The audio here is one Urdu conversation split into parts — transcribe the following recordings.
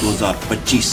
2025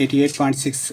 88.6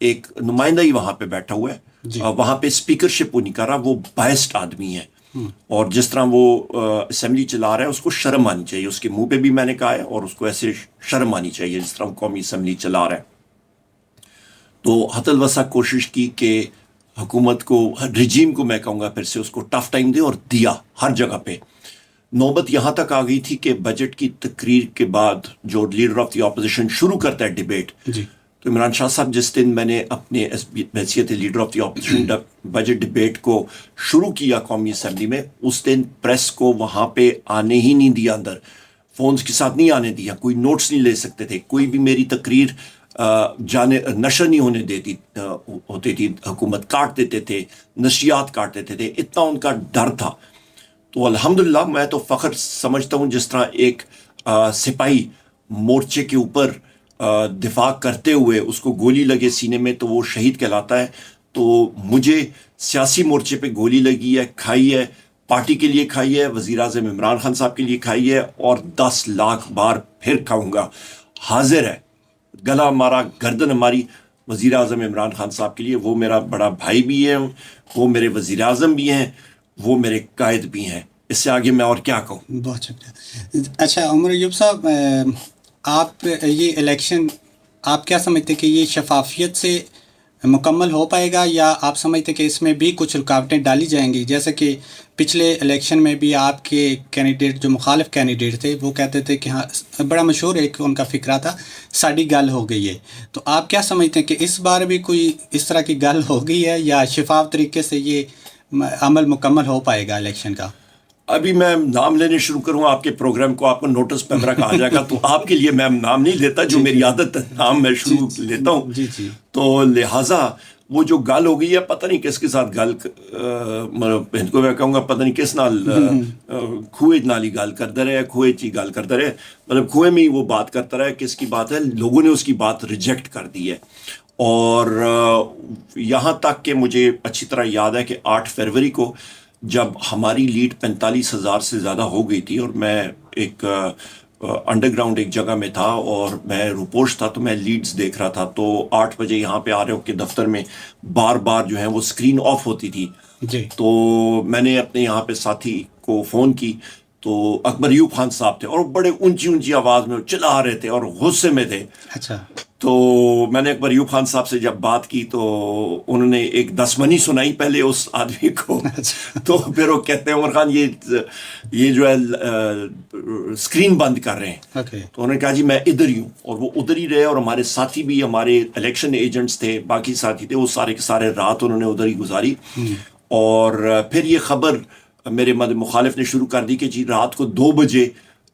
ایک نمائندہ ہی وہاں پہ بیٹھا ہوا ہے, وہاں پہ اسپیکرشپ وہ نہیں کر رہا, وہ بائسڈ آدمی ہے, اور جس طرح وہ اسمبلی چلا رہا ہے اس کو شرم آنی چاہیے, اس کے منہ پہ بھی میں نے کہا ہے, اور اس کو ایسے شرم آنی چاہیے جس طرح وہ قومی اسمبلی چلا رہا ہے. تو حت الوسع کوشش کی کہ حکومت کو, رجیم کو میں کہوں گا پھر سے, اس کو ٹف ٹائم دے, اور دیا ہر جگہ پہ. نوبت یہاں تک آ گئی تھی کہ بجٹ کی تقریر کے بعد جو لیڈر آف دی اپوزیشن شروع کرتا ہے ڈیبیٹ, تو عمران شاہ صاحب جس دن میں نے اپنے حیثیت leader of the opposition budget debate کو شروع کیا قومی اسمبلی میں, اس دن پریس کو وہاں پہ آنے ہی نہیں دیا, اندر فونز کے ساتھ نہیں آنے دیا, کوئی نوٹس نہیں لے سکتے تھے, کوئی بھی میری تقریر نشر نہیں ہونے دیتی ہوتی تھی, حکومت کاٹ دیتے تھے, نشریات کاٹ دیتے تھے, اتنا ان کا ڈر تھا. تو الحمدللہ میں تو فخر سمجھتا ہوں, جس طرح ایک سپاہی مورچے کے اوپر دفاع کرتے ہوئے اس کو گولی لگے سینے میں تو وہ شہید کہلاتا ہے, تو مجھے سیاسی مورچے پہ گولی لگی ہے, کھائی ہے, پارٹی کے لیے کھائی ہے, وزیر اعظم عمران خان صاحب کے لیے کھائی ہے, اور 10 لاکھ بار پھر کھاؤں گا. حاضر ہے گلا ہمارا, گردن ہماری وزیر اعظم عمران خان صاحب کے لیے. وہ میرا بڑا بھائی بھی ہے, وہ میرے وزیر اعظم بھی ہیں, وہ میرے قائد بھی ہیں. اس سے آگے میں اور کیا کہوں. بہت شکریہ. اچھا عمر ایوب صاحب, آپ یہ الیکشن آپ کیا سمجھتے کہ یہ شفافیت سے مکمل ہو پائے گا, یا آپ سمجھتے کہ اس میں بھی کچھ رکاوٹیں ڈالی جائیں گی؟ جیسے کہ پچھلے الیکشن میں بھی آپ کے کینڈیڈیٹ جو مخالف کینڈیڈیٹ تھے وہ کہتے تھے کہ ہاں, بڑا مشہور ایک ان کا فقرہ تھا, ساڑی گل ہو گئی ہے. تو آپ کیا سمجھتے ہیں کہ اس بار بھی کوئی اس طرح کی گل ہو گئی ہے, یا شفاف طریقے سے یہ عمل مکمل ہو پائے گا الیکشن کا؟ ابھی میں نام لینے شروع کروں آپ کے پروگرام کو, آپ کو نوٹس پہ میرا کہا جائے گا, تو آپ کے لیے میں نام نہیں لیتا, جو میری عادت ہے نام میں شروع لیتا ہوں. تو لہٰذا وہ جو گل ہو گئی ہے, پتہ نہیں کس کے ساتھ گل, مطلب کو میں کہوں گا پتہ نہیں کس نال کھوئے نالی گل کرتا رہے, کھوئے چی گل کرتا رہے, مطلب کھوئے میں ہی وہ بات کرتا رہے, کس کی بات ہے, لوگوں نے اس کی بات ریجیکٹ کر دی ہے. اور یہاں تک کہ مجھے اچھی طرح یاد ہے کہ 8 فروری کو جب ہماری لیڈ 45,000 سے زیادہ ہو گئی تھی, اور میں ایک انڈر گراؤنڈ ایک جگہ میں تھا اور میں روپوش تھا, تو میں لیڈز دیکھ رہا تھا, تو 8 بجے یہاں پہ آ رہے ہو کہ دفتر میں بار بار جو ہے وہ اسکرین آف ہوتی تھی. تو میں نے اپنے یہاں پہ ساتھی کو فون کی, تو اکبر ایوب خان صاحب تھے, اور بڑے اونچی آواز میں چلا رہے تھے اور غصے میں تھے. اچھا. تو میں نے اکبر ایوب خان صاحب سے جب بات کی تو انہوں نے ایک 10 منی سنائی پہلے اس آدمی کو, تو پھر وہ کہتے ہیں عمر خان یہ جو ہے اسکرین بند کر رہے ہیں. تو انہوں نے کہا جی میں ادھر ہی ہوں, اور وہ ادھر ہی رہے, اور ہمارے ساتھی بھی, ہمارے الیکشن ایجنٹس تھے, باقی ساتھی تھے, وہ سارے کے سارے رات انہوں نے ادھر ہی گزاری. اور پھر یہ خبر میرے مخالف نے شروع کر دی کہ جی رات کو 2 بجے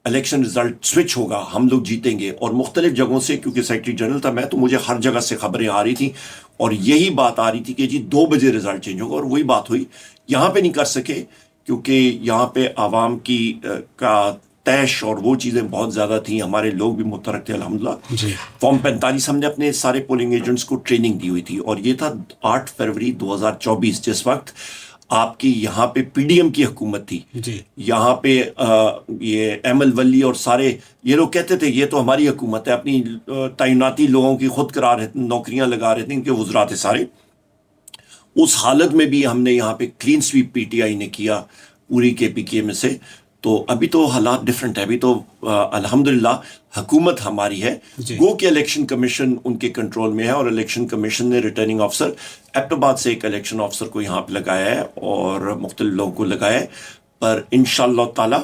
الیکشن رزلٹ سوئچ ہوگا, ہم لوگ جیتیں گے. اور مختلف جگہوں سے, کیونکہ سیکرٹری جنرل تھا میں, تو مجھے ہر جگہ سے خبریں آ رہی تھیں, اور یہی بات آ رہی تھی کہ جی 2 بجے رزلٹ چینج ہوگا. اور وہی بات ہوئی. یہاں پہ نہیں کر سکے کیونکہ یہاں پہ عوام کی کا تیش اور وہ چیزیں بہت زیادہ تھیں, ہمارے لوگ بھی متحرک تھے الحمدللہ. فارم 45 ہم نے اپنے سارے پولنگ ایجنٹس کو ٹریننگ دی ہوئی تھی, اور یہ تھا 8 فروری 2024, جس وقت آپ کی یہاں پہ پی ڈی ایم کی حکومت تھی. یہاں پہ یہ احمد ولی اور سارے یہ لوگ کہتے تھے یہ تو ہماری حکومت ہے, اپنی تعیناتی لوگوں کی خود کرا رہے, نوکریاں لگا رہے تھے, ان کے وزراء تھے سارے. اس حالت میں بھی ہم نے یہاں پہ clean sweep P T I نے کیا پوری کے پی کے میں سے. تو ابھی تو حالات ڈفرینٹ ہے, ابھی تو الحمدللہ حکومت ہماری ہے. گو کہ الیکشن کمیشن ان کے کنٹرول میں ہے, اور الیکشن کمیشن نے ریٹرننگ آفیسر ایبٹ آباد سے ایک الیکشن آفیسر کو یہاں پہ لگایا ہے, اور مختلف لوگوں کو لگایا ہے. پر انشاءاللہ تعالی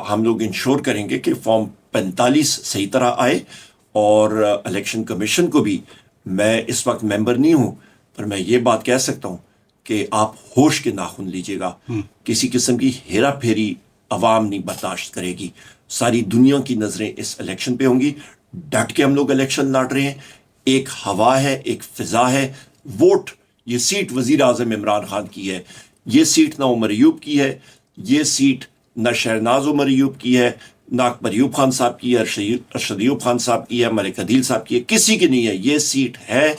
ہم لوگ انشور کریں گے کہ فارم 45 صحیح طرح آئے. اور الیکشن کمیشن کو بھی, میں اس وقت ممبر نہیں ہوں, پر میں یہ بات کہہ سکتا ہوں کہ آپ ہوش کے ناخن لیجیے گا. کسی قسم کی ہیرا پھیری عوام نہیں برداشت کرے گی. ساری دنیا کی نظریں اس الیکشن پہ ہوں گی. ڈٹ کے ہم لوگ الیکشن لڑ رہے ہیں. ایک ہوا ہے, ایک فضا ہے. ووٹ, یہ سیٹ وزیر اعظم عمران خان کی ہے, یہ سیٹ نہ عمر ایوب کی ہے, یہ سیٹ نہ شہناز عمر ایوب کی ہے, نہ اکبر ایوب خان صاحب کی ہے, ارشد ایوب خان صاحب کی ہے, ملک عدیل صاحب کی ہے, کسی کی نہیں ہے. یہ سیٹ ہے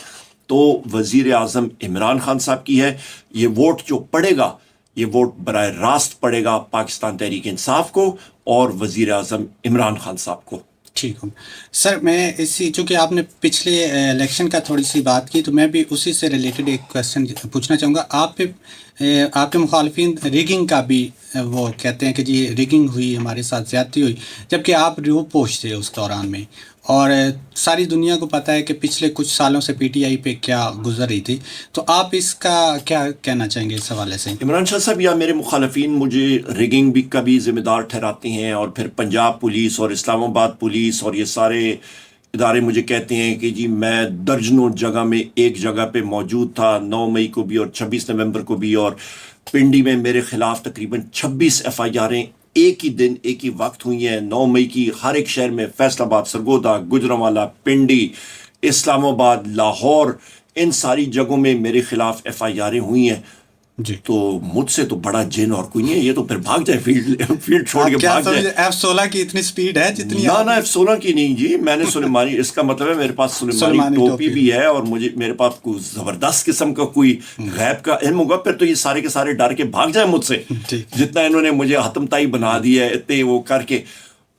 تو وزیر اعظم عمران خان صاحب کی ہے. یہ ووٹ جو پڑے گا, یہ ووٹ براہ راست پڑے گا پاکستان تحریک انصاف کو اور وزیر اعظم عمران خان صاحب کو. ٹھیک ہوں سر. میں اسی چونکہ آپ نے پچھلے الیکشن کا تھوڑی سی بات کی تو میں بھی اسی سے ریلیٹڈ ایک کویشچن پوچھنا چاہوں گا. آپ پہ آپ کے مخالفین ریگنگ کا بھی وہ کہتے ہیں کہ جی ریگنگ ہوئی، ہمارے ساتھ زیادتی ہوئی، جبکہ آپ روپوش تھے اس دوران میں، اور ساری دنیا کو پتہ ہے کہ پچھلے کچھ سالوں سے پی ٹی آئی پہ کیا گزر رہی تھی. تو آپ اس کا کیا کہنا چاہیں گے اس حوالے سے؟ عمران شاہ صاحب یا میرے مخالفین مجھے ریگنگ بھی کا بھی ذمہ دار ٹھہراتے ہیں، اور پھر پنجاب پولیس اور اسلام آباد پولیس اور یہ سارے ادارے مجھے کہتے ہیں کہ جی میں درجنوں جگہ میں ایک جگہ پہ موجود تھا، 9 مئی کو بھی اور 26 نومبر کو بھی، اور پنڈی میں میرے خلاف تقریباً 26 ایف آئی آریں ایک ہی دن ایک ہی وقت ہوئی ہیں. 9 مئی کی ہر ایک شہر میں، فیصل آباد، سرگودا، گجرانوالہ، پنڈی، اسلام آباد، لاہور، ان ساری جگہوں میں میرے خلاف ایف آئی آریں ہوئی ہیں. جی. تو مجھ سے تو بڑا جن اور کوئی نہیں ہے، یہ تو پھر بھاگ جائے، فیلڈ چھوڑ کے کیا بھاگ جائے. F-16 کی اتنی سپیڈ ہے جتنی نہ F-16 کی نہیں جی، میں نے سلیمانی، اس کا مطلب ہے میرے پاس سلیمانی ٹوپی بھی ہے، اور میرے پاس کوئی زبردست قسم کا کوئی غیب کا علم ہوگا، پھر تو یہ سارے کے سارے ڈر کے بھاگ جائیں مجھ سے. جتنا انہوں نے مجھے حتم تائی بنا دیا ہے اتنے وہ کر کے.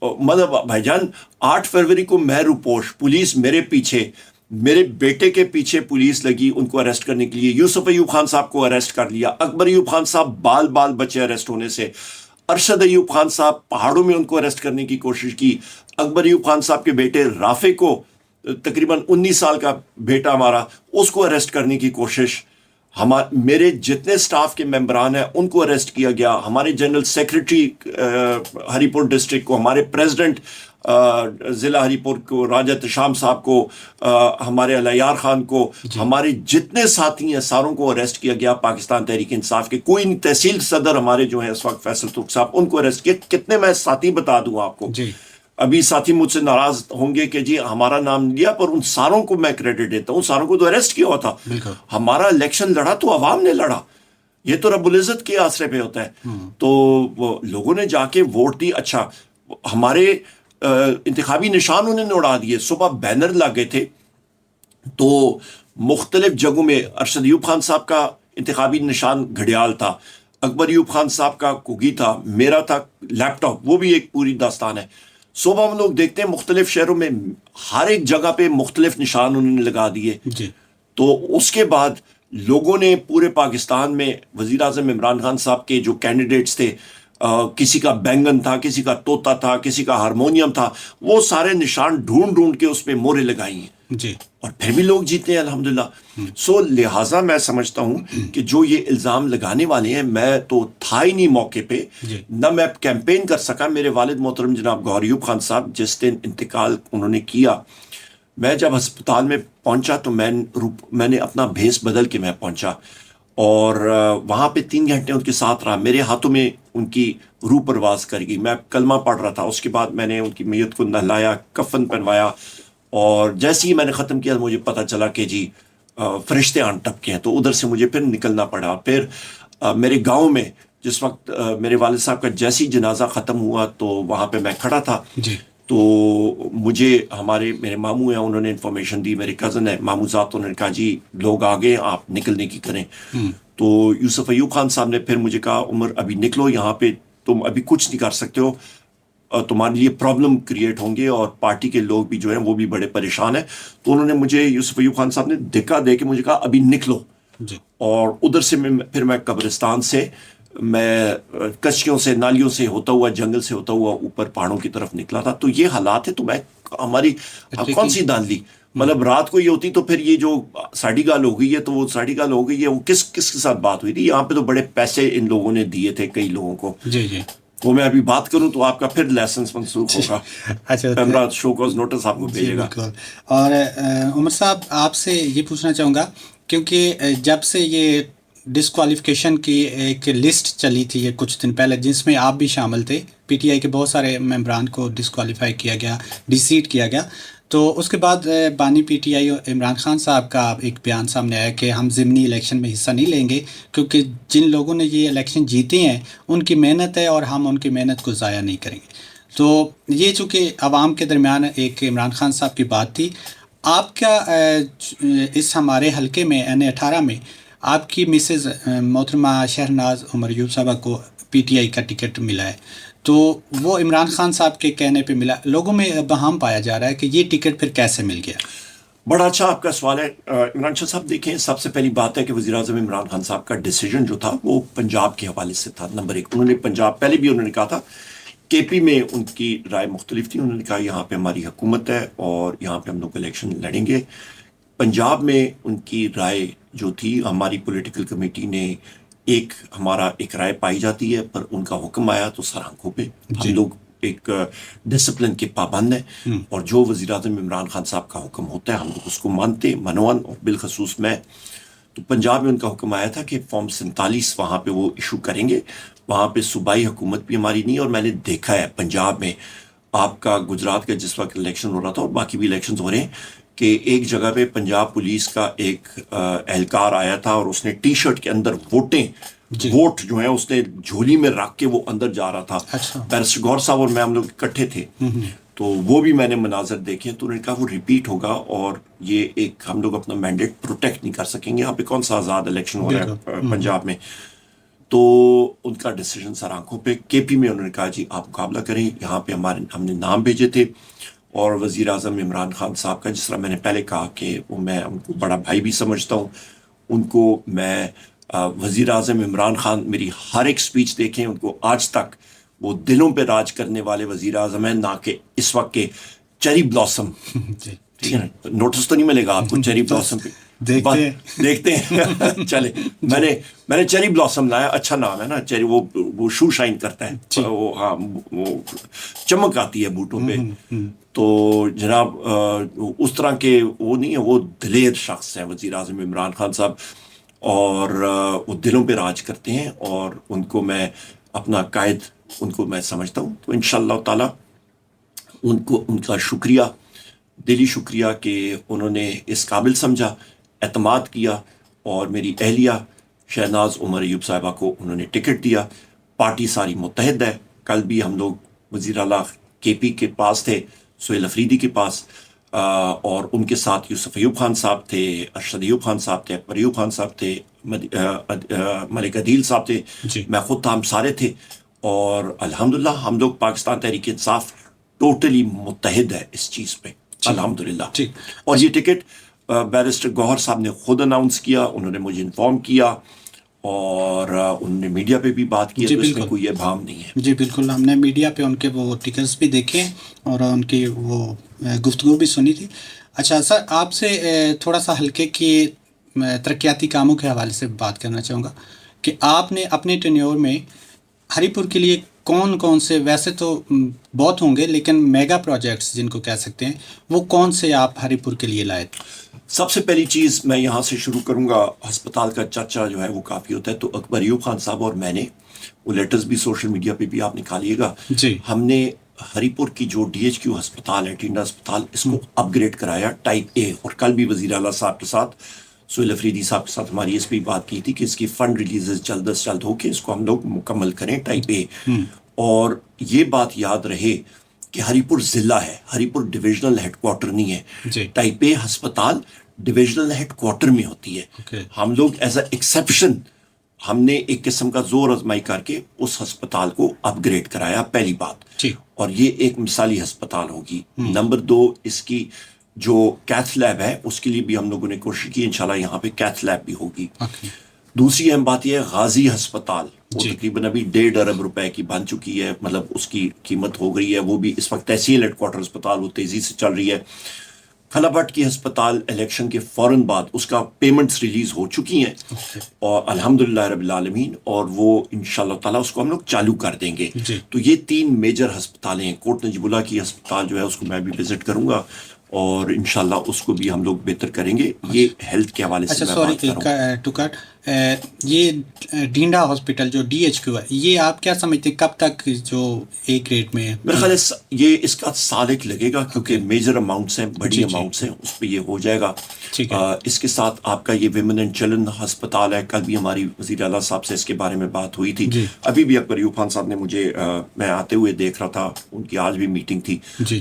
مطلب بھائی جان 8 فروری کو میں روپوش، پولیس میرے پیچھے، میرے بیٹے کے پیچھے پولیس لگی ان کو اریسٹ کرنے کے لیے. یوسف ایوب خان صاحب کو اریسٹ کر لیا، اکبر ایوب خان صاحب بال بچے اریسٹ ہونے سے. ارشد ایوب خان صاحب پہاڑوں میں ان کو اریسٹ کرنے کی کوشش کی. اکبر ایوب خان صاحب کے بیٹے رافع کو، تقریباً 19 سال کا بیٹا ہمارا، اس کو اریسٹ کرنے کی کوشش. میرے جتنے سٹاف کے ممبران ہیں ان کو اریسٹ کیا گیا. ہمارے جنرل سیکرٹری ہری پور ڈسٹرکٹ کو، ہمارے پریزیڈنٹ ضلع ہری پور کو، راجہ تشام صاحب کو، ہمارے علیار خان کو، ہمارے جتنے ساتھی ہیں ساروں کو اریسٹ کیا گیا. پاکستان تحریک انصاف کے کوئی نہیں، تحصیل صدر ہمارے جو ہیں اس وقت فیصل ترک صاحب، ان کو اریسٹ کیا. کتنے میں ساتھی بتا دوں آپ کو. ابھی ساتھی مجھ سے ناراض ہوں گے کہ جی ہمارا نام لیا، پر ان ساروں کو میں کریڈٹ دیتا ہوں، ساروں کو تو اریسٹ کیا ہوا تھا. ہمارا الیکشن لڑا تو عوام نے لڑا، یہ تو رب العزت کے آسرے پہ ہوتا ہے. تو لوگوں نے جا کے ووٹ دی. اچھا، ہمارے انتخابی نشان انہوں نے اڑا دیے. صبح بینر لگے تھے تو مختلف جگہوں میں ارشد ایوب خان صاحب کا انتخابی نشان گھڑیال تھا، اکبر ایوب خان صاحب کا کوگی تھا، میرا تھا لیپ ٹاپ، وہ بھی ایک پوری داستان ہے. صبح ہم لوگ دیکھتے ہیں مختلف شہروں میں ہر ایک جگہ پہ مختلف نشان انہوں نے لگا دیے. تو اس کے بعد لوگوں نے پورے پاکستان میں وزیر اعظم عمران خان صاحب کے جو کینڈیڈیٹس تھے، کسی کا بینگن تھا، کسی کا طوطا تھا، کسی کا ہارمونیم تھا، وہ سارے نشان ڈھونڈ کے اس پہ مورے لگائی ہیں. اور پھر بھی لوگ جیتے ہیں الحمدللہ. سو لہٰذا میں سمجھتا ہوں کہ جو یہ الزام لگانے والے ہیں، میں تو تھا ہی نہیں موقع پہ، نہ میں کیمپین کر سکا. میرے والد محترم جناب گوہر ایوب خان صاحب جس دن انتقال انہوں نے کیا، میں جب ہسپتال میں پہنچا تو میں نے اپنا بھیس بدل کے میں پہنچا، اور وہاں پہ 3 گھنٹے ان کے ساتھ رہا. میرے ہاتھوں میں ان کی روح پرواز کر گئی. میں کلمہ پڑھ رہا تھا. اس کے بعد میں نے ان کی میت کو نہلایا، کفن پہنوایا، اور جیسے ہی میں نے ختم کیا مجھے پتہ چلا کہ جی فرشتے آن ٹپکے ہیں. تو ادھر سے مجھے پھر نکلنا پڑا. پھر میرے گاؤں میں جس وقت میرے والد صاحب کا جیسی جنازہ ختم ہوا تو وہاں پہ میں کھڑا تھا. تو مجھے میرے ماموں ہیں، انہوں نے انفارمیشن دی، میرے کزن ہے ماموں ذات، انہوں نے کہا جی لوگ آ گئے، آپ نکلنے کی کریں. تو یوسف ایوب خان صاحب نے پھر مجھے کہا عمر ابھی نکلو، یہاں پہ تم ابھی کچھ نہیں کر سکتے ہو، تمہارے لیے پرابلم کریٹ ہوں گے، اور پارٹی کے لوگ بھی جو ہیں وہ بھی بڑے پریشان ہیں. تو انہوں نے مجھے، یوسف ایوب خان صاحب نے دھکا دے کے مجھے کہا ابھی نکلو. اور ادھر سے پھر میں قبرستان سے، میں کچیوں سے، نالیوں سے ہوتا ہوا، جنگل سے ہوتا ہوا اوپر پہاڑوں کی طرف نکلا تھا. تو یہ حالات ہے. تو میں ہماری کون سی دان لی، مطلب رات کو یہ ہوتی تو پھر یہ جو ساڑی گال ہو گئی ہے تو وہ ساڑی گال ہو گئی ہے، وہ کس کے ساتھ بات ہوئی تھی. یہاں پہ تو بڑے پیسے ان لوگوں نے دیے تھے کئی لوگوں کو. وہ میں ابھی بات کروں تو آپ کا پھر لائسنس منسوخ ہوگا. اچھا، شو کوز نوٹس آپ کو بھیجے گا. اور عمر صاحب آپ سے یہ پوچھنا چاہوں گا، کیونکہ جب سے یہ ڈسکوالیفیکیشن کی ایک لسٹ چلی تھی یہ کچھ دن پہلے، جس میں آپ بھی شامل تھے، پی ٹی آئی کے بہت سارے ممبران کو ڈسکوالیفائی کیا گیا، ڈی سیٹ کیا گیا. تو اس کے بعد بانی پی ٹی آئی عمران خان صاحب کا ایک بیان سامنے آیا کہ ہم ضمنی الیکشن میں حصہ نہیں لیں گے، کیونکہ جن لوگوں نے یہ الیکشن جیتے ہیں ان کی محنت ہے اور ہم ان کی محنت کو ضائع نہیں کریں گے. تو یہ چونکہ عوام کے درمیان ایک عمران خان صاحب کی بات تھی. آپ کا اس ہمارے حلقے میں N18 میں آپ کی مسز محترمہ شہرناز عمر ایوب صاحبہ کو پی ٹی آئی کا ٹکٹ ملا ہے. تو وہ عمران خان صاحب کے کہنے پہ ملا. لوگوں میں ابہام پایا جا رہا ہے کہ یہ ٹکٹ پھر کیسے مل گیا؟ بڑا اچھا آپ کا سوال ہے عمران شاہ صاحب. دیکھیں سب سے پہلی بات ہے کہ وزیر اعظم عمران خان صاحب کا ڈیسیجن جو تھا وہ پنجاب کے حوالے سے تھا. نمبر ایک، انہوں نے پنجاب پہلے بھی انہوں نے کہا تھا، کے پی میں ان کی رائے مختلف تھی. انہوں نے کہا یہاں پہ ہماری حکومت ہے اور یہاں پہ ہم لوگ الیکشن لڑیں گے. پنجاب میں ان کی رائے جو تھی، ہماری پولیٹیکل کمیٹی نے ہمارا ایک رائے پائی جاتی ہے، پر ان کا حکم آیا تو سر آنکھوں پہ. ہم لوگ ایک ڈسپلن کے پابند ہیں، اور جو وزیر اعظم عمران خان صاحب کا حکم ہوتا ہے ہم لوگ اس کو مانتے منون. اور بالخصوص میں تو پنجاب میں ان کا حکم آیا تھا کہ فارم 47 وہاں پہ وہ ایشو کریں گے. وہاں پہ صوبائی حکومت بھی ہماری نہیں ہے، اور میں نے دیکھا ہے پنجاب میں آپ کا گجرات کا جس وقت الیکشن ہو رہا تھا اور باقی بھی الیکشنز ہو رہے ہیں کہ ایک جگہ پہ پنجاب پولیس کا ایک اہلکار آیا تھا اور اس نے ٹی شرٹ کے اندر ووٹ جو ہیں اس نے جھولی میں رکھ کے وہ اندر جا رہا تھا. بیرسٹر گور صاحب اور میں ہم لوگ اکٹھے تھے، تو وہ بھی میں نے مناظر دیکھے. تو انہوں نے کہا وہ ریپیٹ ہوگا اور یہ ایک ہم لوگ اپنا مینڈیٹ پروٹیکٹ نہیں کر سکیں گے. یہاں پہ کون سا آزاد الیکشن ہو رہا ہے پنجاب میں؟ تو ان کا ڈیسیجن سر آنکھوں پہ. کے پی میں انہوں نے کہا جی آپ مقابلہ کریں. یہاں پہ ہم نے نام بھیجے تھے، اور وزیر اعظم عمران خان صاحب کا، جس طرح میں نے پہلے کہا کہ میں ان کو بڑا بھائی بھی سمجھتا ہوں. ان کو میں وزیر اعظم عمران خان میری ہر ایک سپیچ دیکھیں، ان کو آج تک وہ دلوں پہ راج کرنے والے وزیر اعظم ہیں، نہ کہ اس وقت کے چیری بلاسم. ٹھیک ہے نا، نوٹس تو نہیں ملے گا آپ کو چیری بلاسم پہ دیکھتے ہیں. چلے میں نے چیری بلاسم لایا، اچھا نام ہے نا چیری، وہ شو شائن کرتا ہے، وہ ہاں وہ چمک آتی ہے بوٹوں پہ. تو جناب اس طرح کے وہ نہیں ہے، وہ دلیر شخص ہیں وزیر اعظم عمران خان صاحب، اور وہ دلوں پہ راج کرتے ہیں، اور ان کو میں اپنا قائد ان کو میں سمجھتا ہوں. تو انشاءاللہ تعالی ان کا شکریہ، دلی شکریہ کہ انہوں نے اس قابل سمجھا، اعتماد کیا، اور میری اہلیہ شہناز عمر ایوب صاحبہ کو انہوں نے ٹکٹ دیا. پارٹی ساری متحد ہے. کل بھی ہم لوگ وزیر اعلیٰ کے پی کے پاس تھے، سہیل افریدی کے پاس، اور ان کے ساتھ یوسف ایوب خان صاحب تھے، ارشد ایوب خان صاحب تھے، اکبر ایوب خان صاحب تھے، ملک عدیل صاحب تھے، میں خود تھا، ہم سارے تھے. اور الحمدللہ ہم لوگ پاکستان تحریک انصاف ٹوٹلی متحد ہے اس چیز پہ الحمدللہ. اور یہ ٹکٹ بیرسٹر گوہر صاحب نے خود اناؤنس کیا، انہوں نے مجھے انفارم کیا، اور انہوں نے میڈیا پہ بھی بات کی، تو اس میں کوئی ابہام نہیں ہے. جی بالکل، ہم نے میڈیا پہ ان کے وہ ٹکٹس بھی دیکھے اور ان کی وہ گفتگو بھی سنی تھی. اچھا سر، آپ سے تھوڑا سا ہلکے کی ترقیاتی کاموں کے حوالے سے بات کرنا چاہوں گا کہ آپ نے اپنے ٹینیور میں ہری پور کے لیے کون کون سے، ویسے تو بہت ہوں گے لیکن میگا پروجیکٹس جن کو کہہ سکتے ہیں، وہ کون سے آپ ہری پور کے لیے لائے تھے؟ سب سے پہلی چیز میں یہاں سے شروع کروں گا، ہسپتال کا چرچا جو ہے وہ کافی ہوتا ہے، تو اکبر ایوب خان صاحب اور میں نے وہ لیٹرز بھی سوشل میڈیا پہ بھی آپ نکالیے گا، ہم نے ہری پور کی جو ڈی ایچ کیو ہسپتال ہے، ٹینڈا ہسپتال، اس کو اپ گریڈ کرایا ٹائپ اے. اور کل بھی وزیر اعلیٰ صاحب کے ساتھ، سہیل افریدی صاحب کے ساتھ ہماری اس پہ بات کی تھی کہ اس کی فنڈ ریلیز جلد از جلد ہو کے اس کو ہم لوگ مکمل کریں ٹائپ اے. اور یہ بات یاد رہے کہ ہری پور ضلع ہے، ہری پور ڈویژنل ہیڈ کوارٹر نہیں ہے. ٹائپ اے ہسپتال ڈویژنل ہیڈ کوارٹر میں ہوتی ہے. ہم لوگ ایز اے ایکسیپشن ہم نے ایک قسم کا زور آزمائی کر کے اس ہسپتال کو اپ گریڈ کرایا، پہلی بات. اور یہ ایک مثالی ہسپتال ہوگی. نمبر 2، اس کی جو کیتھ لیب ہے اس کے لیے بھی ہم لوگوں نے کوشش کی، انشاءاللہ یہاں پہ کیتھ لیب بھی ہوگی. دوسری اہم بات یہ ہے غازی ہسپتال، وہ تقریباً ابھی 1.5 ارب روپے کی بن چکی ہے، مطلب اس کی قیمت ہو گئی ہے. وہ بھی اس وقت تحصیل ہیڈ کوارٹر ہسپتال وہ تیزی سے چل رہی ہے. کھلا بٹ کی ہسپتال الیکشن کے فوراً بعد اس کا پیمنٹس ریلیز ہو چکی ہیں، اور الحمدللہ رب العالمین، اور وہ انشاءاللہ تعالیٰ اس کو ہم لوگ چالو کر دیں گے. تو یہ 3 میجر ہسپتالیں ہیں. کوٹ نجیب اللہ کی ہسپتال جو ہے اس کو میں بھی وزٹ کروں گا، اور انشاءاللہ اس کو بھی ہم لوگ بہتر کریں گے. یہ ہیلتھ کے حوالے سے میں بات کر رہا ہوں. یہ ڈینڈا ہاسپٹل جو ڈی ایچ کیو ہے، یہ آپ کیا سمجھتے ہیں کب تک جو ایک گریڈ میں ہے؟ میرے خیال ہے یہ اس کا سال ایک لگے گا، کیونکہ میجر اماؤنٹس ہیں، بڑی اماؤنٹس ہیں، اس پہ یہ ہو جائے گا. اس کے ساتھ آپ کا یہ ویمن اینڈ چلڈرن ہسپتال ہے. کل بھی ہماری وزیر اعلیٰ صاحب سے اس کے بارے میں بات ہوئی تھی. ابھی بھی اکبر ایوب خان صاحب نے مجھے، میں آتے ہوئے دیکھ رہا تھا، ان کی آج بھی میٹنگ تھی،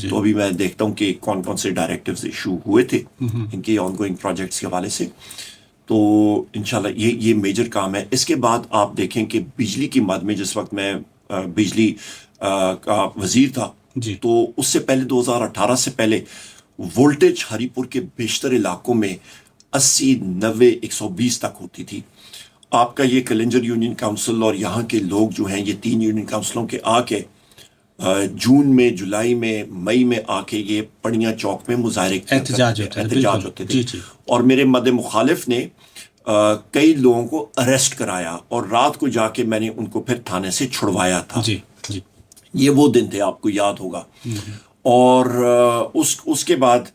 تو ابھی میں دیکھتا ہوں کہ کون کون سے ڈائریکٹیوز ایشو ہوئے تھے ان کے آن گوئنگ پروجیکٹس کے حوالے سے. تو انشاءاللہ یہ میجر کام ہے. اس کے بعد آپ دیکھیں کہ بجلی کی مد میں جس وقت میں بجلی کا وزیر تھا جی تو اس سے پہلے 2018 سے پہلے وولٹیج ہری پور کے بیشتر علاقوں میں 80 90 120 تک ہوتی تھی. آپ کا یہ کلنجر یونین کاؤنسل اور یہاں کے لوگ جو ہیں یہ 3 یونین کاؤنسلوں کے آ کے جون میں جولائی میں مئی میں آ کے یہ پڑیاں چوک میں مظاہرے احتجاج ہوتے تھے. اور میرے مد مخالف نے کئی لوگوں کو اریسٹ کرایا اور رات کو جا کے میں نے ان کو پھر تھانے سے چھڑوایا تھا. یہ وہ دن تھے, آپ کو یاد ہوگا. اور اس کے بعد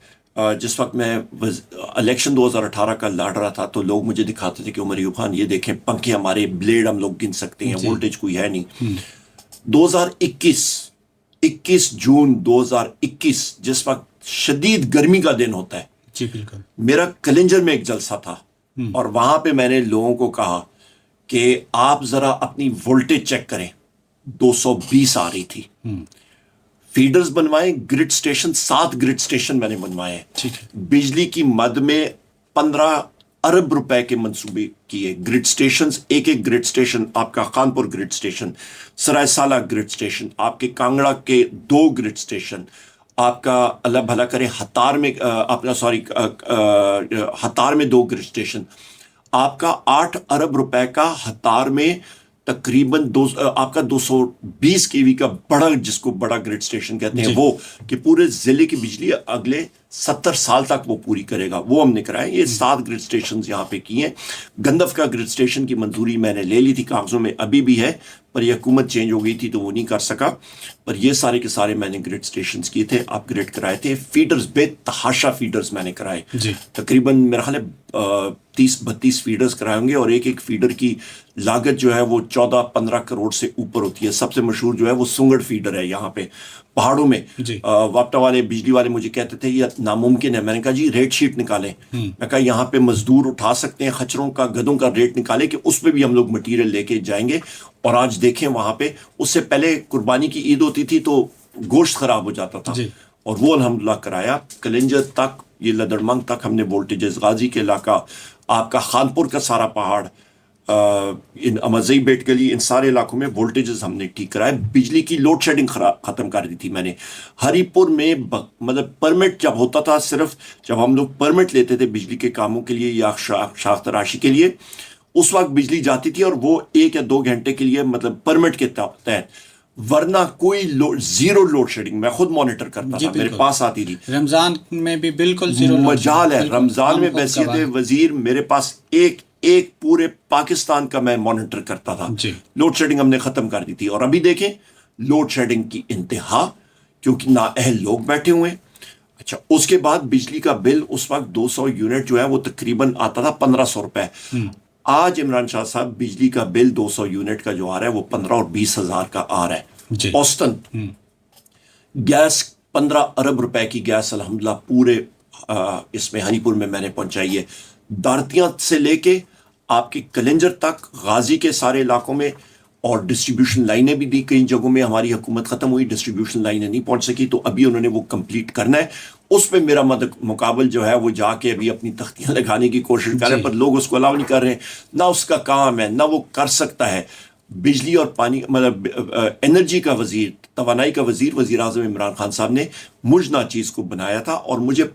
جس وقت میں الیکشن 2018 کا لڑ رہا تھا تو لوگ مجھے دکھاتے تھے کہ عمر ایوب خان یہ دیکھیں پنکھے ہمارے, بلیڈ ہم لوگ گن سکتے ہیں, وولٹیج کوئی ہے نہیں. 21 جون 2021 جس وقت شدید گرمی کا دن ہوتا ہے, جی بالکل, میرا کلنجر میں ایک جلسہ تھا اور وہاں پہ میں نے لوگوں کو کہا کہ آپ ذرا اپنی وولٹیج چیک کریں. 220 آ رہی تھی. فیڈرز بنوائے, گرڈ سٹیشن 7 گرڈ سٹیشن میں نے بنوائے. بجلی کی مد میں 15 ارب روپے کے منصوبے کیے. گرڈ سٹیشنز, ایک گرڈ سٹیشن آپ کا خانپور گرڈ سٹیشن, سرائے سالہ گرڈ سٹیشن, آپ کے کانگڑا کے 2 گرڈ سٹیشن, آپ کا اللہ بھلا کرے ہتار میں ہتار میں 2 گرڈ سٹیشن, آپ کا 8 ارب روپے کا ہتار میں تقریباً آپ کا 220 kV کا بڑا, جس کو بڑا گرڈ سٹیشن کہتے ہیں, وہ کہ پورے ضلع کی بجلی اگلے 70 سال تک وہ پوری کرے گا, وہ ہم نے کرائے. یہ 7 گرڈ سٹیشنز یہاں پہ کیے ہیں. گندف کا گرڈ سٹیشن کی منظوری میں نے لے لی تھی, کاغذوں میں ابھی بھی ہے, پر یہ حکومت چینج ہو گئی تھی تو وہ نہیں کر سکا. پر یہ سارے کے سارے میں نے گرڈ سٹیشنز کیے تھے, اپ گریڈ کرائے تھے. فیڈرز بے تحاشا فیڈرز میں نے کرائے, تقریباً میرا خیال ہے 30-32 فیڈرز کرائے ہوں گے, اور ایک فیڈر کی لاگت جو ہے وہ 14-15 کروڑ سے اوپر ہوتی ہے. سب سے مشہور جو ہے وہ سنگڑ فیڈر ہے یہاں پہ پہاڑوں میں. واپٹا والے بجلی والے مجھے کہتے تھے یہ ناممکن ہے. میں نے کہا جی ریٹ شیٹ نکالیں. میں کہا یہاں پہ مزدور اٹھا سکتے ہیں, خچروں کا گدوں کا ریٹ نکالے کہ اس پہ بھی ہم لوگ مٹیریل لے کے جائیں گے. اور آج دیکھیں وہاں پہ, اس سے پہلے قربانی کی عید ہوتی تھی تو گوشت خراب ہو جاتا تھا, اور وہ الحمدللہ کرایا. کلنجر تک, یہ لدرمنگ تک ہم نے وولٹیجز, غازی کے علاقہ, آپ کا خانپور کا سارا پہاڑ, ان امزئی بیٹ گلی, ان سارے علاقوں میں وولٹیجز ہم نے ٹھیک کرائے. بجلی کی لوڈ شیڈنگ ختم کر دی تھی میں نے. ہری پور میں مطلب پرمٹ جب ہوتا تھا, صرف جب ہم لوگ پرمٹ لیتے تھے بجلی کے کاموں کے لیے یا شاخ تراشی کے لیے, اس وقت بجلی جاتی تھی اور وہ 1 یا 2 گھنٹے کے لیے مطلب پرمٹ کے تحت, ورنہ کوئی زیرو لوڈ شیڈنگ. میں خود مانیٹر کرتا تھا, میرے پاس آتی تھی. رمضان میں بھی بالکل زیرو مجال ہے. رمضان میں بحیثیت وزیر میرے پاس ایک پورے پاکستان کا میں مانیٹر کرتا تھا. لوڈ شیڈنگ ہم نے ختم کر دی تھی. اور ابھی دیکھیں لوڈ شیڈنگ کی انتہا, کیونکہ نااہل لوگ بیٹھے ہوئے ہیں. اچھا, اس کے بعد بجلی کا بل اس وقت 200 یونٹ جو ہے وہ تقریباً آتا تھا 1500 روپے. آج عمران شاہ صاحب بجلی کا بل 200 یونٹ کا جو آ رہا ہے وہ 15 اور 20 ہزار کا آ رہا ہے اوسطن. گیس 15 ارب روپے کی گیس الحمدللہ پورے اس میں ہری پور میں نے پہنچائی ہے. دارتیاں سے لے کے آپ کے کلنجر تک, غازی کے سارے علاقوں میں, اور ڈسٹریبیوشن لائنیں بھی دی. کئی جگہوں میں ہماری حکومت ختم ہوئی, ڈسٹریبیوشن لائنیں نہیں پہنچ سکی, تو ابھی انہوں نے وہ کمپلیٹ کرنا ہے. اس پہ میرا مقابل جو ہے وہ جا کے ابھی اپنی تختیاں لگانے کی کوشش کر رہے ہیں, پر لوگ اس کو الاؤ نہیں کر رہے ہیں. نہ اس کا کام ہے, نہ وہ کر سکتا ہے. بجلی اور پانی مطلب انرجی کا وزیر, توانائی کا وزیر, وزیر اعظم عمران خان صاحب نے مجھ ناچیز کو بنایا تھا اور مجھے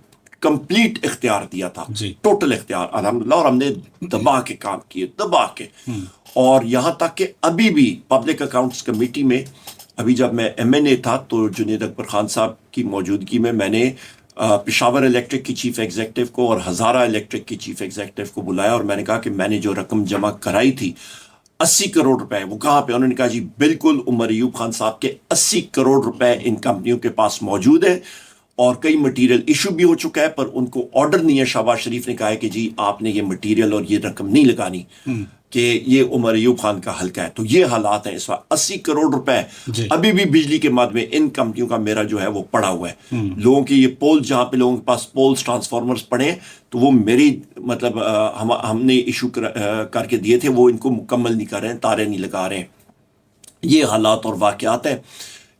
کمپلیٹ اختیار دیا تھا, ٹوٹل اختیار الحمدللہ. اور ہم نے دبا کے کام کیے, دبا کے. اور یہاں تک کہ ابھی بھی پبلک اکاؤنٹس کمیٹی میں, ابھی جب میں MNA تھا تو جنید اکبر خان صاحب کی موجودگی میں نے پشاور الیکٹرک کی چیف ایگزیکٹو کو اور ہزارہ الیکٹرک کی چیف ایگزیکٹو کو بلایا, اور میں نے کہا کہ میں نے جو رقم جمع کرائی تھی 80 کروڑ روپے, وہ کہاں پہ؟ انہوں نے کہا جی بالکل عمر ایوب خان صاحب کے 80 کروڑ روپے ان کمپنیوں کے پاس موجود ہے, اور کئی مٹیریل ایشو بھی ہو چکا ہے, پر ان کو آرڈر نہیں ہے. شہباز شریف نے کہا ہے کہ جی آپ نے یہ مٹیریل اور یہ رقم نہیں لگانی, کہ یہ عمر ایوب خان کا حلقہ ہے. تو یہ حالات ہیں اس وقت. 80 کروڑ روپے ابھی بھی بجلی کے مد میں ان کمپنیوں کا میرا جو ہے وہ پڑا ہوا ہے. لوگوں کی یہ پول, جہاں پہ لوگوں کے پاس پولز ٹرانسفارمرز پڑے ہیں, تو وہ میری مطلب ہم نے ایشو کر کے دیے تھے, وہ ان کو مکمل نہیں کر رہے ہیں, تارے نہیں لگا رہے ہیں. یہ حالات اور واقعات ہیں.